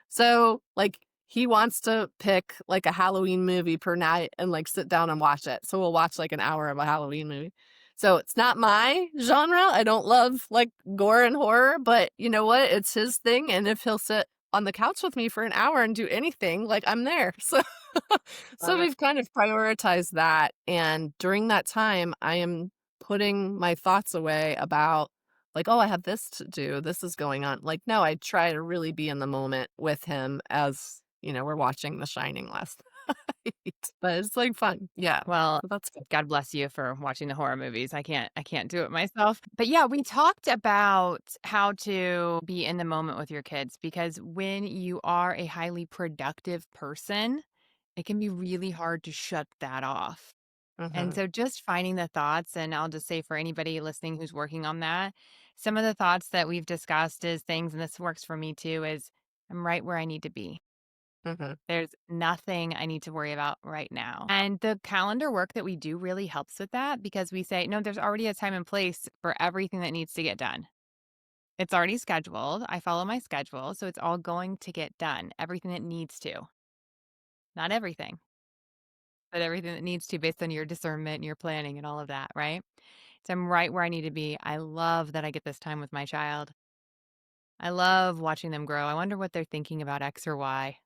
So like he wants to pick like a Halloween movie per night and like sit down and watch it. So we'll watch like an hour of a Halloween movie. So it's not my genre. I don't love like gore and horror, but you know what? It's his thing. And if he'll sit on the couch with me for an hour and do anything, like I'm there. So so Love it. we've kind of prioritized that. And during that time, I am putting my thoughts away about like, oh, I have this to do. This is going on. Like, no, I try to really be in the moment with him as, we're watching The Shining last night. But it's like fun. Yeah. Well, So that's good. God bless you for watching the horror movies. I can't do it myself. But yeah, we talked about how to be in the moment with your kids because when you are a highly productive person, it can be really hard to shut that off. And Mm-hmm. so just finding the thoughts, and I'll just say for anybody listening who's working on that, some of the thoughts that we've discussed is things, and this works for me too, is I'm right where I need to be. Mm-hmm. There's nothing I need to worry about right now. And the calendar work that we do really helps with that because we say, no, there's already a time and place for everything that needs to get done. It's already scheduled. I follow my schedule. So it's all going to get done. Everything that needs to. Not everything, but everything that needs to based on your discernment and your planning and all of that, right? So I'm right where I need to be. I love that I get this time with my child. I love watching them grow. I wonder what they're thinking about X or Y,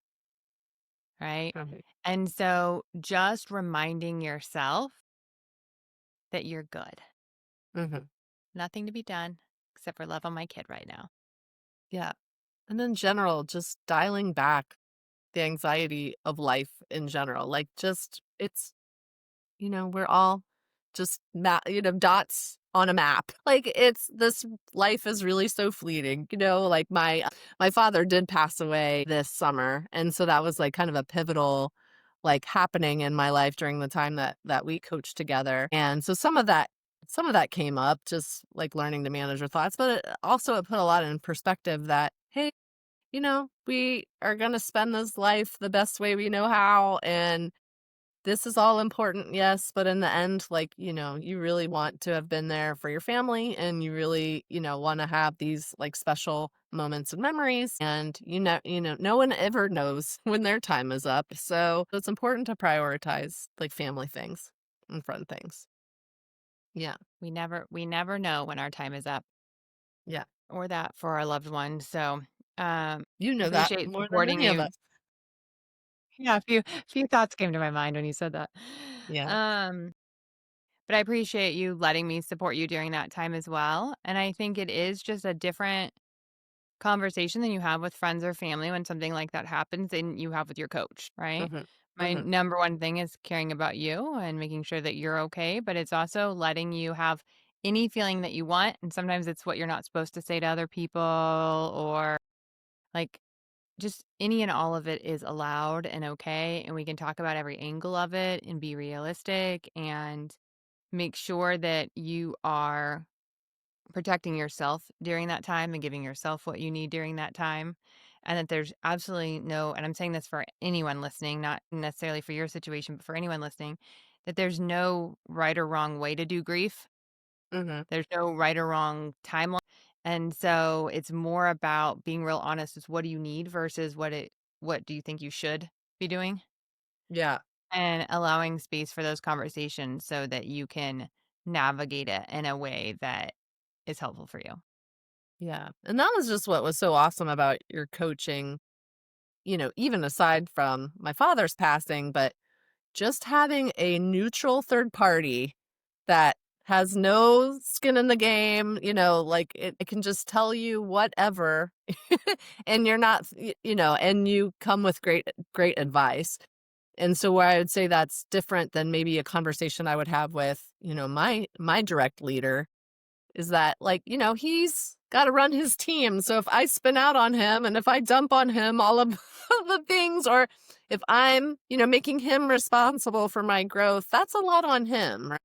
right? Right. And so just reminding yourself that you're good. Mm-hmm. Nothing to be done except for love on my kid right now. Yeah. And in general, just dialing back the anxiety of life in general. Like just we're all just dots on a map. Like it's this life is really so fleeting. Like my father did pass away this summer, and so that was like kind of a pivotal like happening in my life during the time that we coached together. And so some of that came up, just like learning to manage your thoughts, but it put a lot in perspective that hey, we are going to spend this life the best way we know how, and this is all important, yes, but in the end, like, you really want to have been there for your family, and you really, want to have these like special moments and memories. And no one ever knows when their time is up. So it's important to prioritize like family things and friend things. Yeah. We never know when our time is up Yeah. or that for our loved ones. So You know that appreciate more than supporting any of you. us. Yeah, a few thoughts came to my mind when you said that. Yeah. Um, but I appreciate you letting me support you during that time as well. And I think it is just a different conversation than you have with friends or family when something like that happens and you have with your coach, right? Hmm. My Hmm. number one thing is caring about you and making sure that you're okay, but it's also letting you have any feeling that you want. And sometimes it's what you're not supposed to say to other people, or like just any and all of it is allowed and okay. And we can talk about every angle of it and be realistic and make sure that you are protecting yourself during that time and giving yourself what you need during that time. And that there's absolutely no, and I'm saying this for anyone listening, not necessarily for your situation, but for anyone listening, that there's no right or wrong way to do grief. Hmm. There's no right or wrong timeline. And so it's more about being real honest with what do you need versus what do you think you should be doing, Yeah. and allowing space for those conversations so that you can navigate it in a way that is helpful for you. Yeah. And that was just what was so awesome about your coaching, even aside from my father's passing, but just having a neutral third party that has no skin in the game, like it can just tell you whatever and you're not, and you come with great advice. And so where I would say that's different than maybe a conversation I would have with, my direct leader is that like, he's got to run his team. So if I spin out on him and if I dump on him all of the things, or if I'm, making him responsible for my growth, that's a lot on him. Right?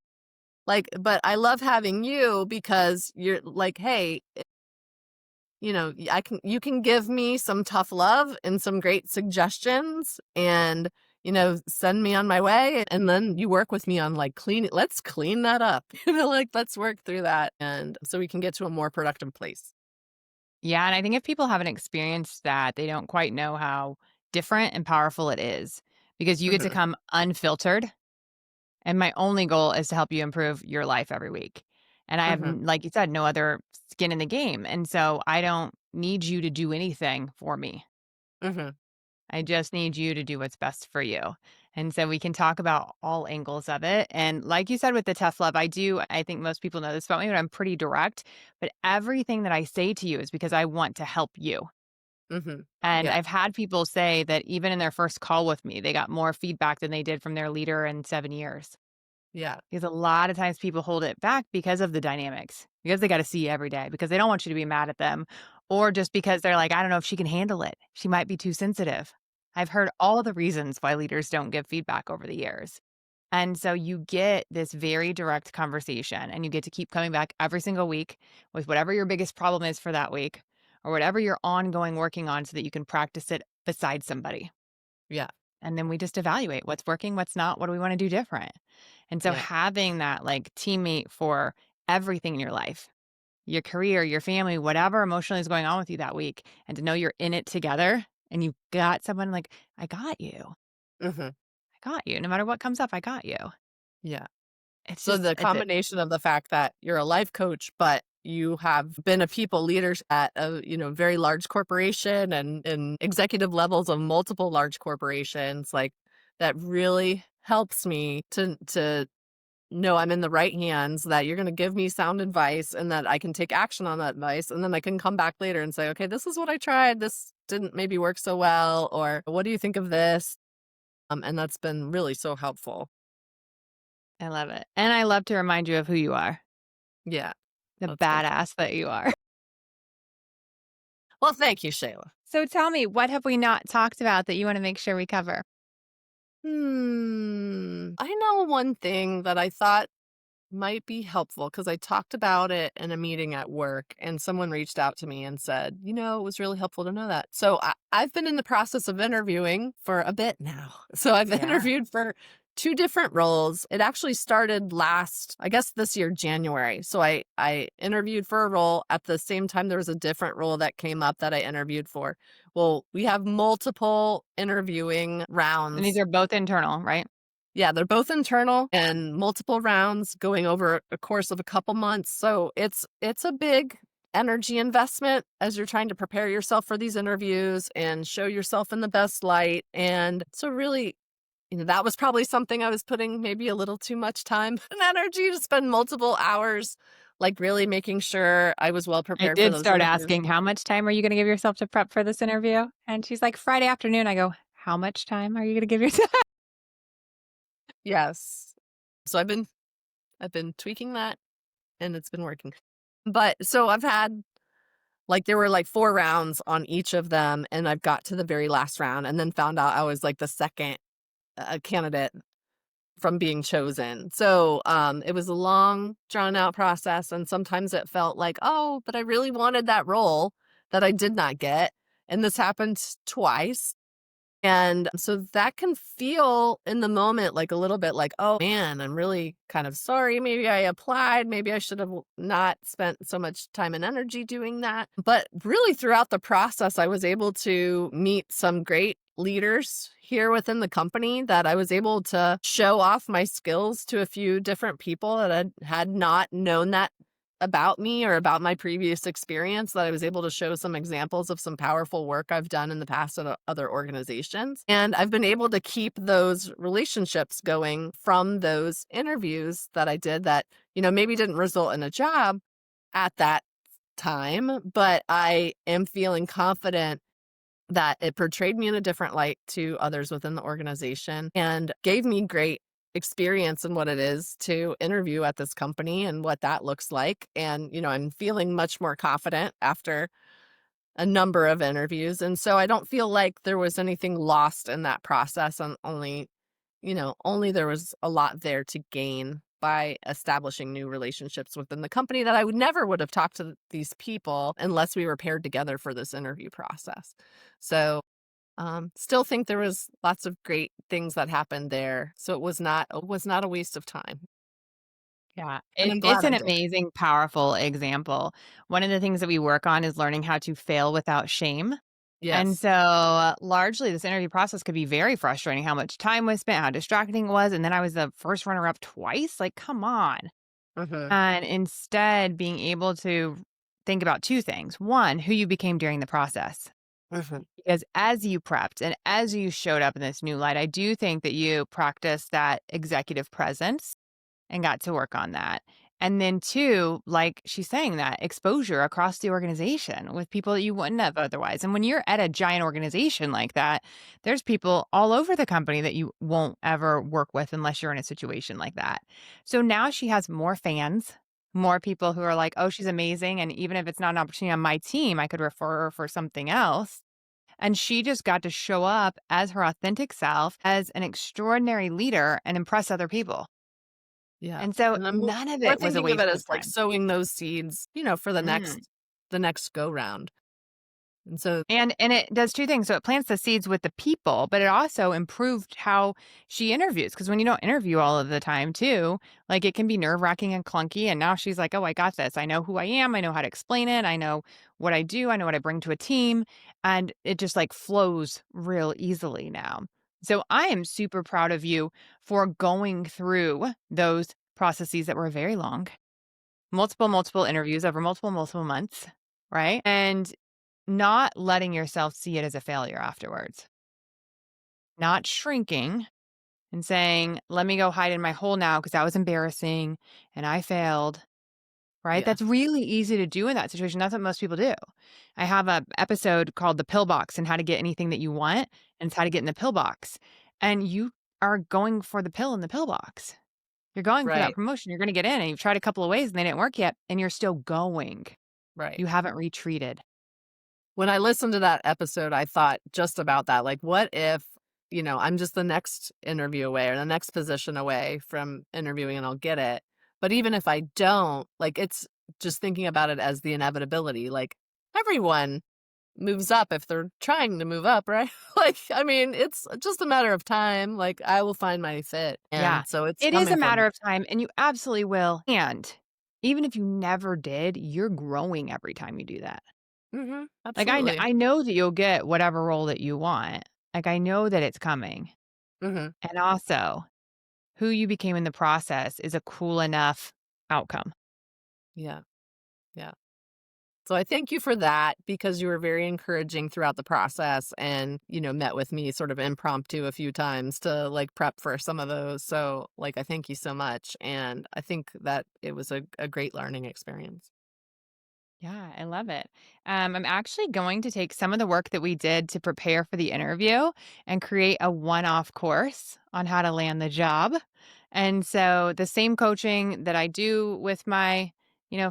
Like, but I love having you because you're like, hey, you can give me some tough love and some great suggestions, and send me on my way. And then you work with me on like let's clean that up, like let's work through that. And so we can get to a more productive place. Yeah, and I think if people haven't experienced that, they don't quite know how different and powerful it is because you get to Hmm. come unfiltered. And my only goal is to help you improve your life every week. And I have, Hmm. like you said, no other skin in the game. And so I don't need you to do anything for me. Hmm. I just need you to do what's best for you. And so we can talk about all angles of it. And like you said with the tough love, I think most people know this about me, but I'm pretty direct. But everything that I say to you is because I want to help you. Hmm. And Yeah. I've had people say that even in their first call with me, they got more feedback than they did from their leader in 7 years. Yeah. Because a lot of times people hold it back because of the dynamics, because they got to see you every day, because they don't want you to be mad at them, or just because they're like, I don't know if she can handle it. She might be too sensitive. I've heard all the reasons why leaders don't give feedback over the years. And so you get this very direct conversation and you get to keep coming back every single week with whatever your biggest problem is for that week or whatever you're ongoing working on so that you can practice it beside somebody. Yeah. And then we just evaluate what's working, what's not, what do we want to do different. And so Yeah. having that like teammate for everything in your life, your career, your family, whatever emotionally is going on with you that week, and to know you're in it together and you've got someone like, I got you. Hmm. I got you. No matter what comes up, I got you. Yeah. It's So just, the it's it. combination of the fact that you're a life coach, but you have been a people leader at a very large corporation and executive levels of multiple large corporations, like that really helps me to know I'm in the right hands, that you're going to give me sound advice and that I can take action on that advice. And then I can come back later and say, okay, this is what I tried. This didn't maybe work so well. Or what do you think of this? And that's been really so helpful. I love it. And I love to remind you of who you are, Yeah, the that's good. badass that you are. Well, thank you, Shayla. So tell me, what have we not talked about that you want to make sure we cover? I know one thing that I thought might be helpful because I talked about it in a meeting at work and someone reached out to me and said, it was really helpful to know that. So I've been in the process of interviewing for a bit now. So I've Yeah. interviewed for two different roles. It actually started I guess this year, January. So I interviewed for a role at the same time there was a different role that came up that I interviewed for. Well, we have multiple interviewing And these rounds. are both internal, right? Yeah, they're both internal and multiple rounds going over a course of a couple months. So it's a big energy investment as you're trying to prepare yourself for these interviews and show yourself in the best light. And so really, that was probably something I was putting maybe a little too much time and energy to spend multiple hours like really making sure I was well I prepared for did those start interviews. asking, "How much time are you gonna give yourself to prep for this interview?" And she's like, "Friday afternoon." I go, "How much time are you gonna give yourself?" Yes. So I've been tweaking that and it's been working. But so I've had there were like 4 rounds on each of them, and I've got to the very last round and then found out I was like the second, candidate from being chosen. So, it was a long, drawn out process, and sometimes it felt like, "Oh, but I really wanted that role that I did not get," and this happened twice. And so that can feel in the moment like a little bit like, oh man, I'm really kind of sorry. Maybe I applied. Maybe I should have not spent so much time and energy doing that. But really, throughout the process, I was able to meet some great leaders here within the company that I was able to show off my skills to a few different people that had not known that about me or about my previous experience, that I was able to show some examples of some powerful work I've done in the past at other organizations. And I've been able to keep those relationships going from those interviews that I did that, maybe didn't result in a job at that time, but I am feeling confident that it portrayed me in a different light to others within the organization and gave me great experience in what it is to interview at this company and what that looks like. And, I'm feeling much more confident after a number of interviews. And so I don't feel like there was anything lost in that process. And only there was a lot there to gain by establishing new relationships within the company that I would have talked to these people unless we were paired together for this interview process. So Still think there was lots of great things that happened there, so it was not a waste of time, Yeah, and I'm it's glad I an did. amazing, powerful example. One of the things that we work on is learning how to fail without shame. And Yes. so, largely, this interview process could be very frustrating how much time was spent, how distracting it was. And then I was the first runner up twice. Like, come on. Mhm, And instead, being able to think about two things. One, who you became during the process. mhm. Because as you prepped and as you showed up in this new light, I do think that you practiced that executive presence and got to work on that. And then two, like she's saying, that exposure across the organization with people that you wouldn't have otherwise. And when you're at a giant organization like that, there's people all over the company that you won't ever work with unless you're in a situation like that. So now she has more fans, more people who are like, oh, she's amazing. And even if it's not an opportunity on my team, I could refer her for something else. And she just got to show up as her authentic self, as an extraordinary leader and impress other people. Yeah, And so and I'm none of more it was a thinking of it waste of as, like, time. sowing those seeds, for the Mm. next go round, and so And it does two things. So it plants the seeds with the people, but it also improved how she interviews. Because when you don't interview all of the time, too, like it can be nerve wracking and clunky. And now she's like, oh, I got this. I know who I am. I know how to explain it. I know what I do. I know what I bring to a team. And it just like flows real easily now. So I am super proud of you for going through those processes that were very long, multiple interviews over multiple months, right? And not letting yourself see it as a failure afterwards, not shrinking and saying, let me go hide in my hole now because that was embarrassing and I failed, right? yeah. That's really easy to do in that situation. That's what most people do. I have a episode called The Pill Box and how to get anything that you want, and it's how to get in the pill box. And you are going for the pill in the pill box. You're going for that Right, promotion. You're going to get in and you've tried a couple of ways and they didn't work yet, and you're still going. right. You haven't retreated. When I listened to that episode, I thought just about that, like, what if, I'm just the next interview away or the next position away from interviewing and I'll get it, but even if I don't, like, it's just thinking about it as the inevitability, like, everyone moves up if they're trying to move up, right? Like, I mean, it's just a matter of time, like, I will find my fit, Yeah, and so it's it is coming a from matter of time, and you absolutely will. And even if you never did, you're growing every time you do that. Mhm, Like, absolutely. I know that you'll get whatever role that you want. Like, I know that it's coming. Mhm, And also, who you became in the process is a cool enough outcome. yeah, yeah. So I thank you for that because you were very encouraging throughout the process and, met with me sort of impromptu a few times to like prep for some of those. So like I thank you so much. And I think that it was a great learning experience. Yeah, I love it. I'm actually going to take some of the work that we did to prepare for the interview and create a one off course on how to land the job. And so the same coaching that I do with my,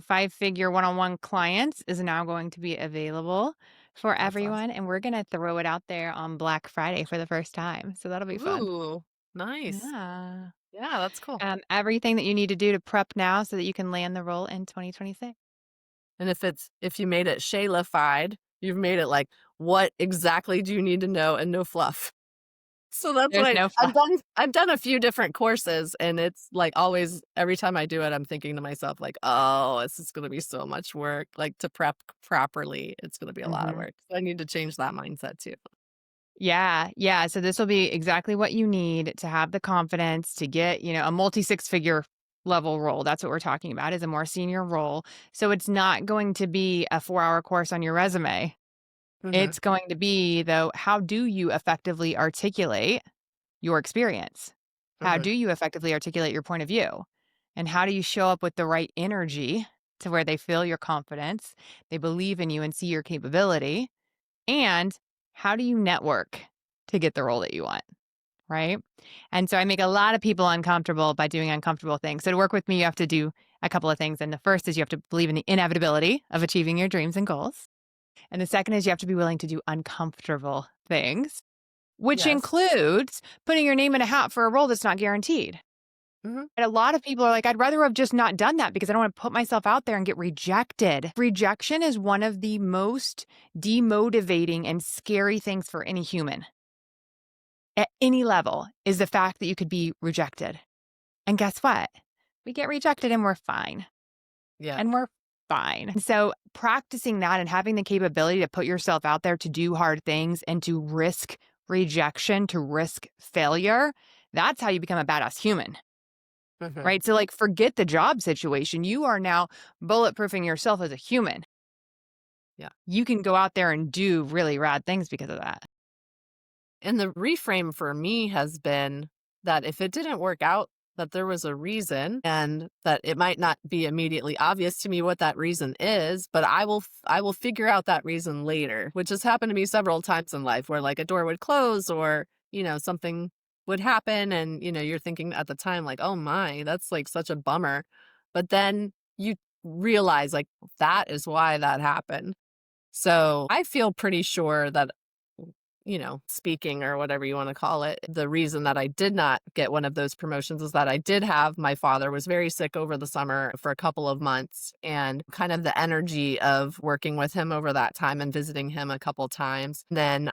5-figure one on one clients is now going to be available for That's everyone. awesome. And we're going to throw it out there on Black Friday for the first time. So that'll be fun. Ooh, nice. Yeah. Yeah, that's cool. Everything that you need to do to prep now so that you can land the role in 2026. And if you made it Shayla-fied, you've made it like, what exactly do you need to know and no fluff? So that's what There's no I've done a few different courses, and it's, like, always every time I do it, I'm thinking to myself, like, "Oh, this is gonna be so much work, like, to prep properly, it's gonna be a lot of fluff. work." So I need to change that mindset too. Yeah, yeah, so this will be exactly what you need to have the confidence to get, a multi six-figure level role. That's what we're talking about, is a more senior role. So it's not going to be a 4-hour course on your resume. Mhm, It's going to be, though, how do you effectively articulate your experience? How mhm, do you effectively articulate your point of view? And how do you show up with the right energy to where they feel your confidence, they believe in you and see your capability? And how do you network to get the role that you want? Right. And so I make a lot of people uncomfortable by doing uncomfortable things. So to work with me, you have to do a couple of things. And the first is you have to believe in the inevitability of achieving your dreams and goals. And the second is you have to be willing to do uncomfortable things, which yes, includes putting your name in a hat for a role that's not guaranteed. Mhm. And a lot of people are like, I'd rather have just not done that because I don't want to put myself out there and get rejected. Rejection is one of the most demotivating and scary things for any human at any level is the fact that you could be rejected. And guess what? We get rejected and we're fine. Yeah. And we're fine. So practicing that and having the capability to put yourself out there to do hard things and to risk rejection, to risk failure, that's how you become a badass human. Mhm. Right? So, like, forget the job situation. You are now bulletproofing yourself as a human. Yeah. You can go out there and do really rad things because of that. And the reframe for me has been that if it didn't work out, that there was a reason and that it might not be immediately obvious to me what that reason is, but I will figure out that reason later, which has happened to me several times in life where like a door would close or, something would happen and, you're thinking at the time like, "Oh my, that's like such a bummer." But then you realize like that is why that happened. So I feel pretty sure that, speaking or whatever you want to call it, the reason that I did not get one of those promotions is that I did have my father was very sick over the summer for a couple of months. And kind of the energy of working with him over that time and visiting him a couple times. Then,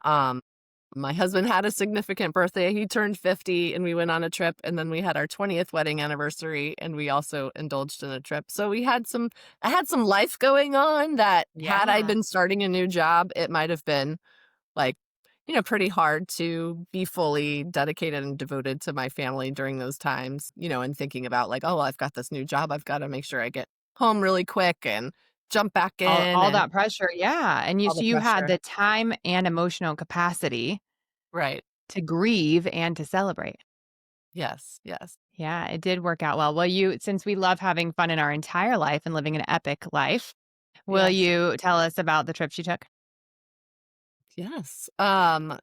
my husband had a significant birthday. He turned 50 and we went on a trip. And then we had our 20th wedding anniversary and we also indulged in a trip. So I had some life going on that had I Yeah. been starting a new job, it might have been like, pretty hard to be fully dedicated and devoted to my family during those times, and thinking about like, oh, I've got this new job. I've got to make sure I get home really quick and jump back in All and that pressure. Yeah. And all the so you had pressure. the time and emotional capacity Right. to grieve and to celebrate. Yes. Yes. Yeah, it did work out well. Well, since we love having fun in our entire life and living an epic life, will Yes. you tell us about the trips you took? Yes.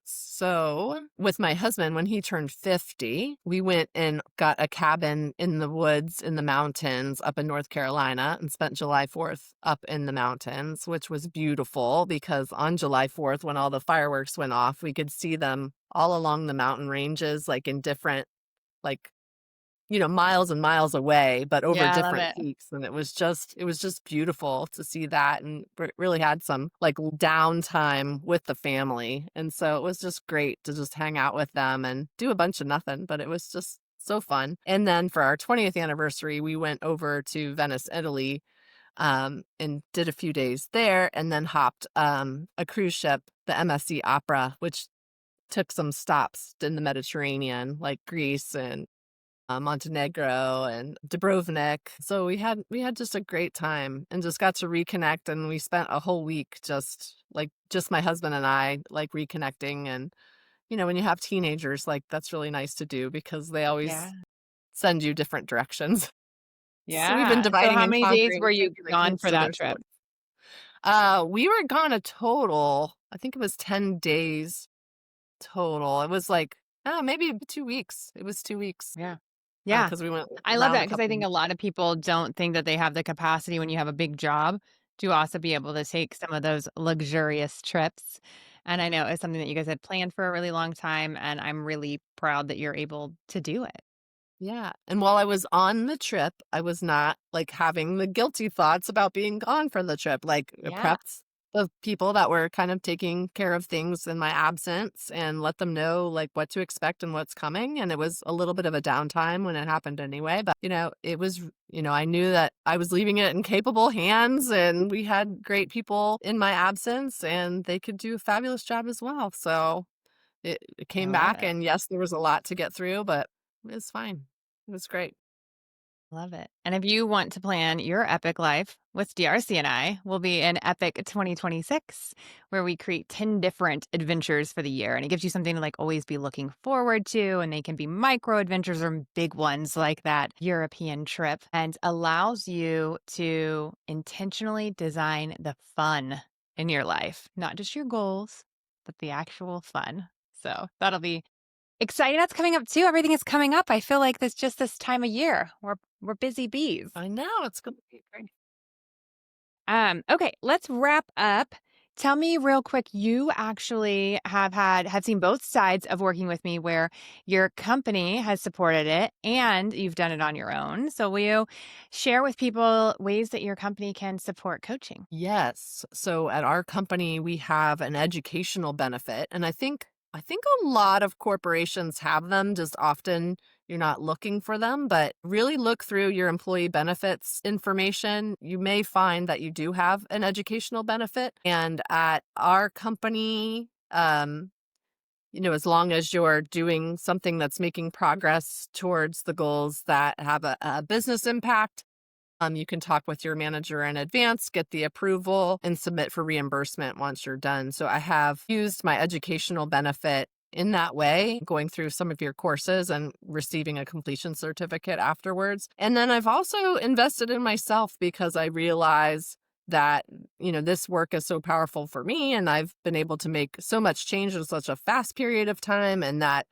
So with my husband, when he turned 50, we went and got a cabin in the woods in the mountains up in North Carolina and spent July 4th up in the mountains, which was beautiful because on July 4th, when all the fireworks went off, we could see them all along the mountain ranges, like in different, like miles and miles away, but over Yeah, I love different it. peaks, and it was just beautiful to see that, and really had some, like, downtime with the family, and so it was just great to just hang out with them and do a bunch of nothing, but it was just so fun, and then for our 20th anniversary, we went over to Venice, Italy, and did a few days there, and then hopped, a cruise ship, the MSC Opera, which took some stops in the Mediterranean, like Greece and Montenegro and Dubrovnik. So we had just a great time and just got to reconnect and we spent a whole week just my husband and I like reconnecting and when you have teenagers like that's really nice to do because they Yeah. always send you different directions. So we've been Yeah. So dividing how and many days conquering, were you taking the gone kids for to that their trip? sports. We were gone a total, I think it was 10 days total. It was like maybe 2 weeks. It was 2 weeks. Yeah. Yeah. Because we went I love around that a because I couple. think a lot of people don't think that they have the capacity when you have a big job to also be able to take some of those luxurious trips. And I know it's something that you guys had planned for a really long time, and I'm really proud that you're able to do it. Yeah, and while I was on the trip, I was not, like, having the guilty thoughts about being gone from the trip, like, Yeah. prepped the people that were kind of taking care of things in my absence and let them know, like, what to expect and what's coming, and it was a little bit of a downtime when it happened anyway, but, it was I knew that I was leaving it in capable hands, and we had great people in my absence, and they could do a fabulous job as well, so it I came love back, it. and yes, there was a lot to get through, but it was fine. It was great. Love it. And if you want to plan your epic life with DRC and I, will be in Epic 2026, where we create 10 different adventures for the year. And it gives you something to like always be looking forward to. And they can be micro adventures or big ones like that European trip, and allows you to intentionally design the fun in your life, not just your goals, but the actual fun. So that'll be exciting. That's coming up too. Everything is coming up. I feel like that's just this time of year. We're busy bees. I know, it's gonna be great. Okay, let's wrap up Tell me real quick, you actually have seen both sides of working with me where your company has supported it and you've done it on your own. So will you share with people ways that your company can support coaching? Yes. So at our company, we have an educational benefit, and I think a lot of corporations have them, just often you're not looking for them, but really look through your employee benefits information. You may find that you do have an educational benefit. And at our company, as long as you're doing something that's making progress towards the goals that have a business impact, you can talk with your manager in advance, get the approval, and submit for reimbursement once you're done. So I have used my educational benefit in that way, going through some of your courses and receiving a completion certificate afterwards. And then I've also invested in myself because I realize that, this work is so powerful for me and I've been able to make so much change in such a fast period of time, and that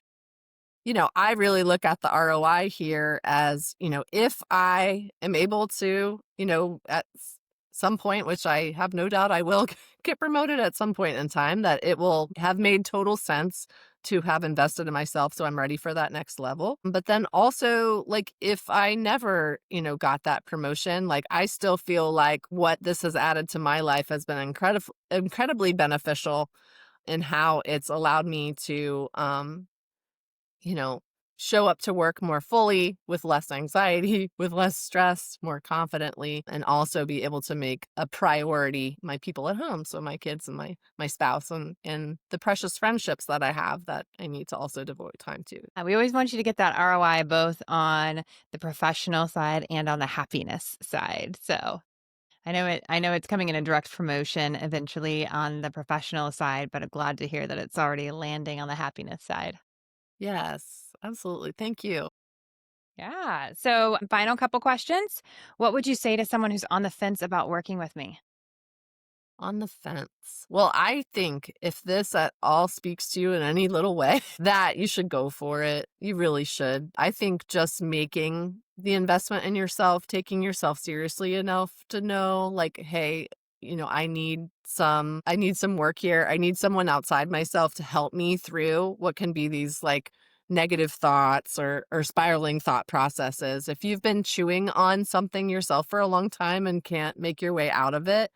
I really look at the ROI here as, if I am able to, at some point, which I have no doubt I will get promoted at some point in time, that it will have made total sense to have invested in myself. So I'm ready for that next level. But then also, like, if I never, got that promotion, like, I still feel like what this has added to my life has been incredibly beneficial in how it's allowed me to, you know, show up to work more fully, with less anxiety, with less stress, more confidently, and also be able to make a priority my people at home. So my kids and my spouse and the precious friendships that I have that I need to also devote time to. We always want you to get that ROI both on the professional side and on the happiness side. So I know it's coming in a direct promotion eventually on the professional side, but I'm glad to hear that it's already landing on the happiness side. Yes, absolutely. Thank you. Yeah. So, final couple questions. What would you say to someone who's on the fence about working with me? On the fence. Well, I think if this at all speaks to you in any little way, that you should go for it. You really should. I think just making the investment in yourself, taking yourself seriously enough to know, like, hey, I need some work here. I need someone outside myself to help me through what can be these like negative thoughts or spiraling thought processes. If you've been chewing on something yourself for a long time and can't make your way out of it,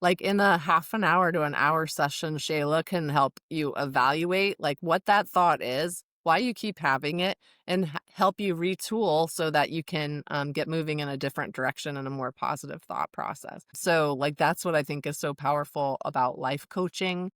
like in a half an hour to an hour session, Shayla can help you evaluate like what that thought is, why you keep having it, and help you retool so that you can get moving in a different direction and a more positive thought process. So, like, that's what I think is so powerful about life coaching.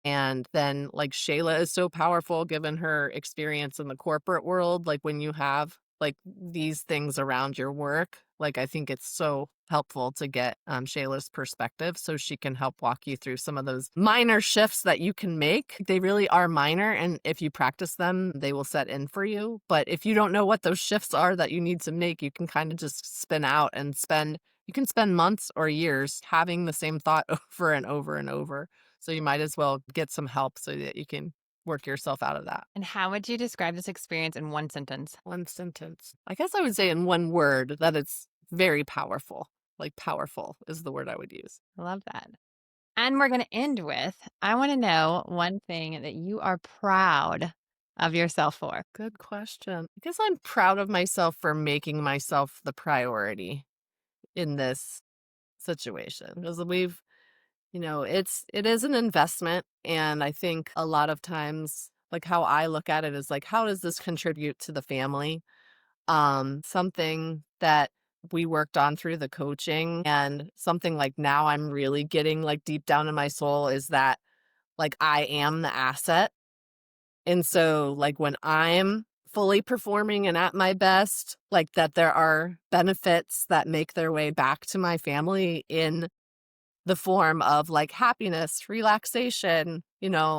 And then, like, Shayla is so powerful given her experience in the corporate world. Like, when you have like these things around your work, like, I think it's so helpful to get Shayla's perspective so she can help walk you through some of those minor shifts that you can make. They really are minor. And if you practice them, they will set in for you. But if you don't know what those shifts are that you need to make, you can kind of just spin out and you can spend months or years having the same thought over and over and over. So you might as well get some help so that you can work yourself out of that. And how would you describe this experience in one sentence? One sentence. I guess I would say in one word that it's very powerful. Like, powerful is the word I would use. I love that. And we're going to end with I want to know one thing that you are proud of yourself for. Good question. I guess I'm proud of myself for making myself the priority in this situation because it is an investment. And I think a lot of times, like, how I look at it is like, how does this contribute to the family? Something that we worked on through the coaching, and something like now I'm really getting like deep down in my soul, is that like I am the asset. And so like when I'm fully performing and at my best, like that there are benefits that make their way back to my family in the form of like happiness, relaxation,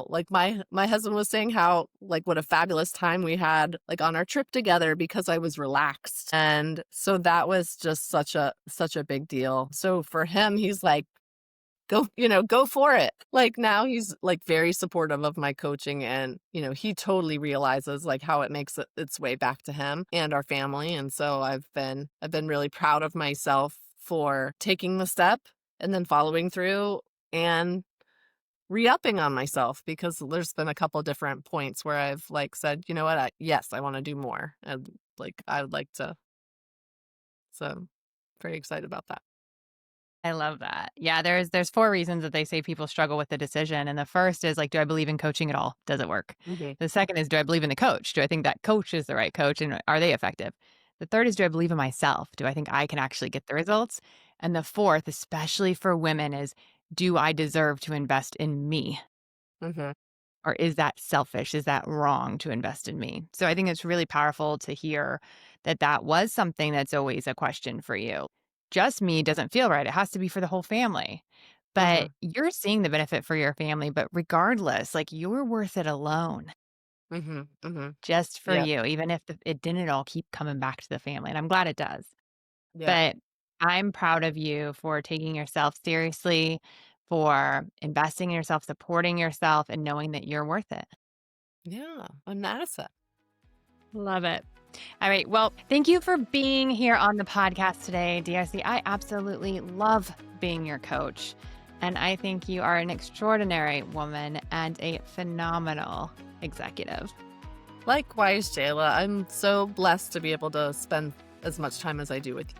like my husband was saying how like what a fabulous time we had like on our trip together because I was relaxed. And so that was just such a big deal. So for him, he's like, go for it. Like now he's like very supportive of my coaching, and he totally realizes like how it makes its way back to him and our family. And so I've been really proud of myself for taking the step and then following through and re-upping on myself because there's been a couple different points where I've like said, you know what, yes, I want to do more. And like, I would like to, so I'm very excited about that. I love that. Yeah, there's 4 reasons that they say people struggle with the decision, and the first is, like, do I believe in coaching at all? Does it work? Hmm. The second is, do I believe in the coach? Do I think that coach is the right coach, and are they effective? The third is, do I believe in myself? Do I think I can actually get the results? And the fourth, especially for women, is, do I deserve to invest in me? Hmm. Or is that selfish? Is that wrong to invest in me? So I think it's really powerful to hear that that was something that's always a question for you. Just me doesn't feel right. It has to be for the whole family. But Hmm. you're seeing the benefit for your family. But regardless, like you're worth it alone, Hmm. Hmm. just for Yep. you, even if it didn't all keep coming back to the family. And I'm glad it does. Yep. But I'm proud of you for taking yourself seriously, for investing in yourself, supporting yourself, and knowing that you're worth it. Yeah. An asset. Love it. All right. Well, thank you for being here on the podcast today, DRC. I absolutely love being your coach. And I think you are an extraordinary woman and a phenomenal executive. Likewise, Shayla. I'm so blessed to be able to spend as much time as I do with you.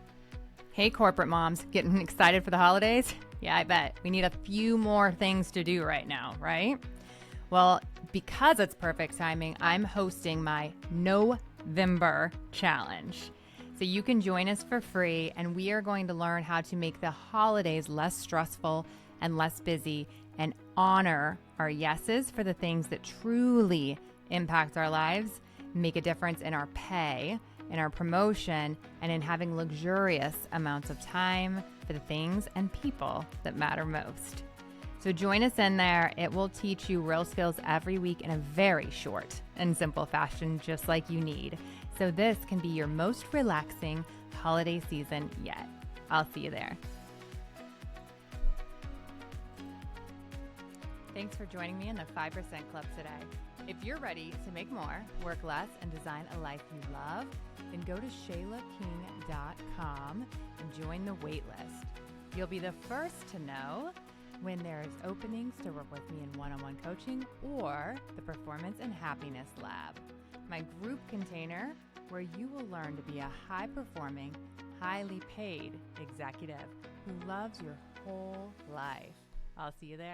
Hey, corporate moms, getting excited for the holidays? Yeah, I bet. We need a few more things to do right now, right? Well, because it's perfect timing, I'm hosting my November challenge. So you can join us for free, and we are going to learn how to make the holidays less stressful and less busy and honor our yeses for the things that truly impact our lives, make a difference in our pay, in our promotion, and in having luxurious amounts of time for the things and people that matter most. So join us in there. It will teach you real skills every week in a very short and simple fashion, just like you need. So this can be your most relaxing holiday season yet. I'll see you there. Thanks for joining me in the 5% Club today. If you're ready to make more, work less, and design a life you love, then go to ShaylaMKing.com and join the waitlist. You'll be the first to know when there's openings to work with me in one-on-one coaching or the Performance and Happiness Lab, my group container where you will learn to be a high-performing, highly paid executive who loves your whole life. I'll see you there.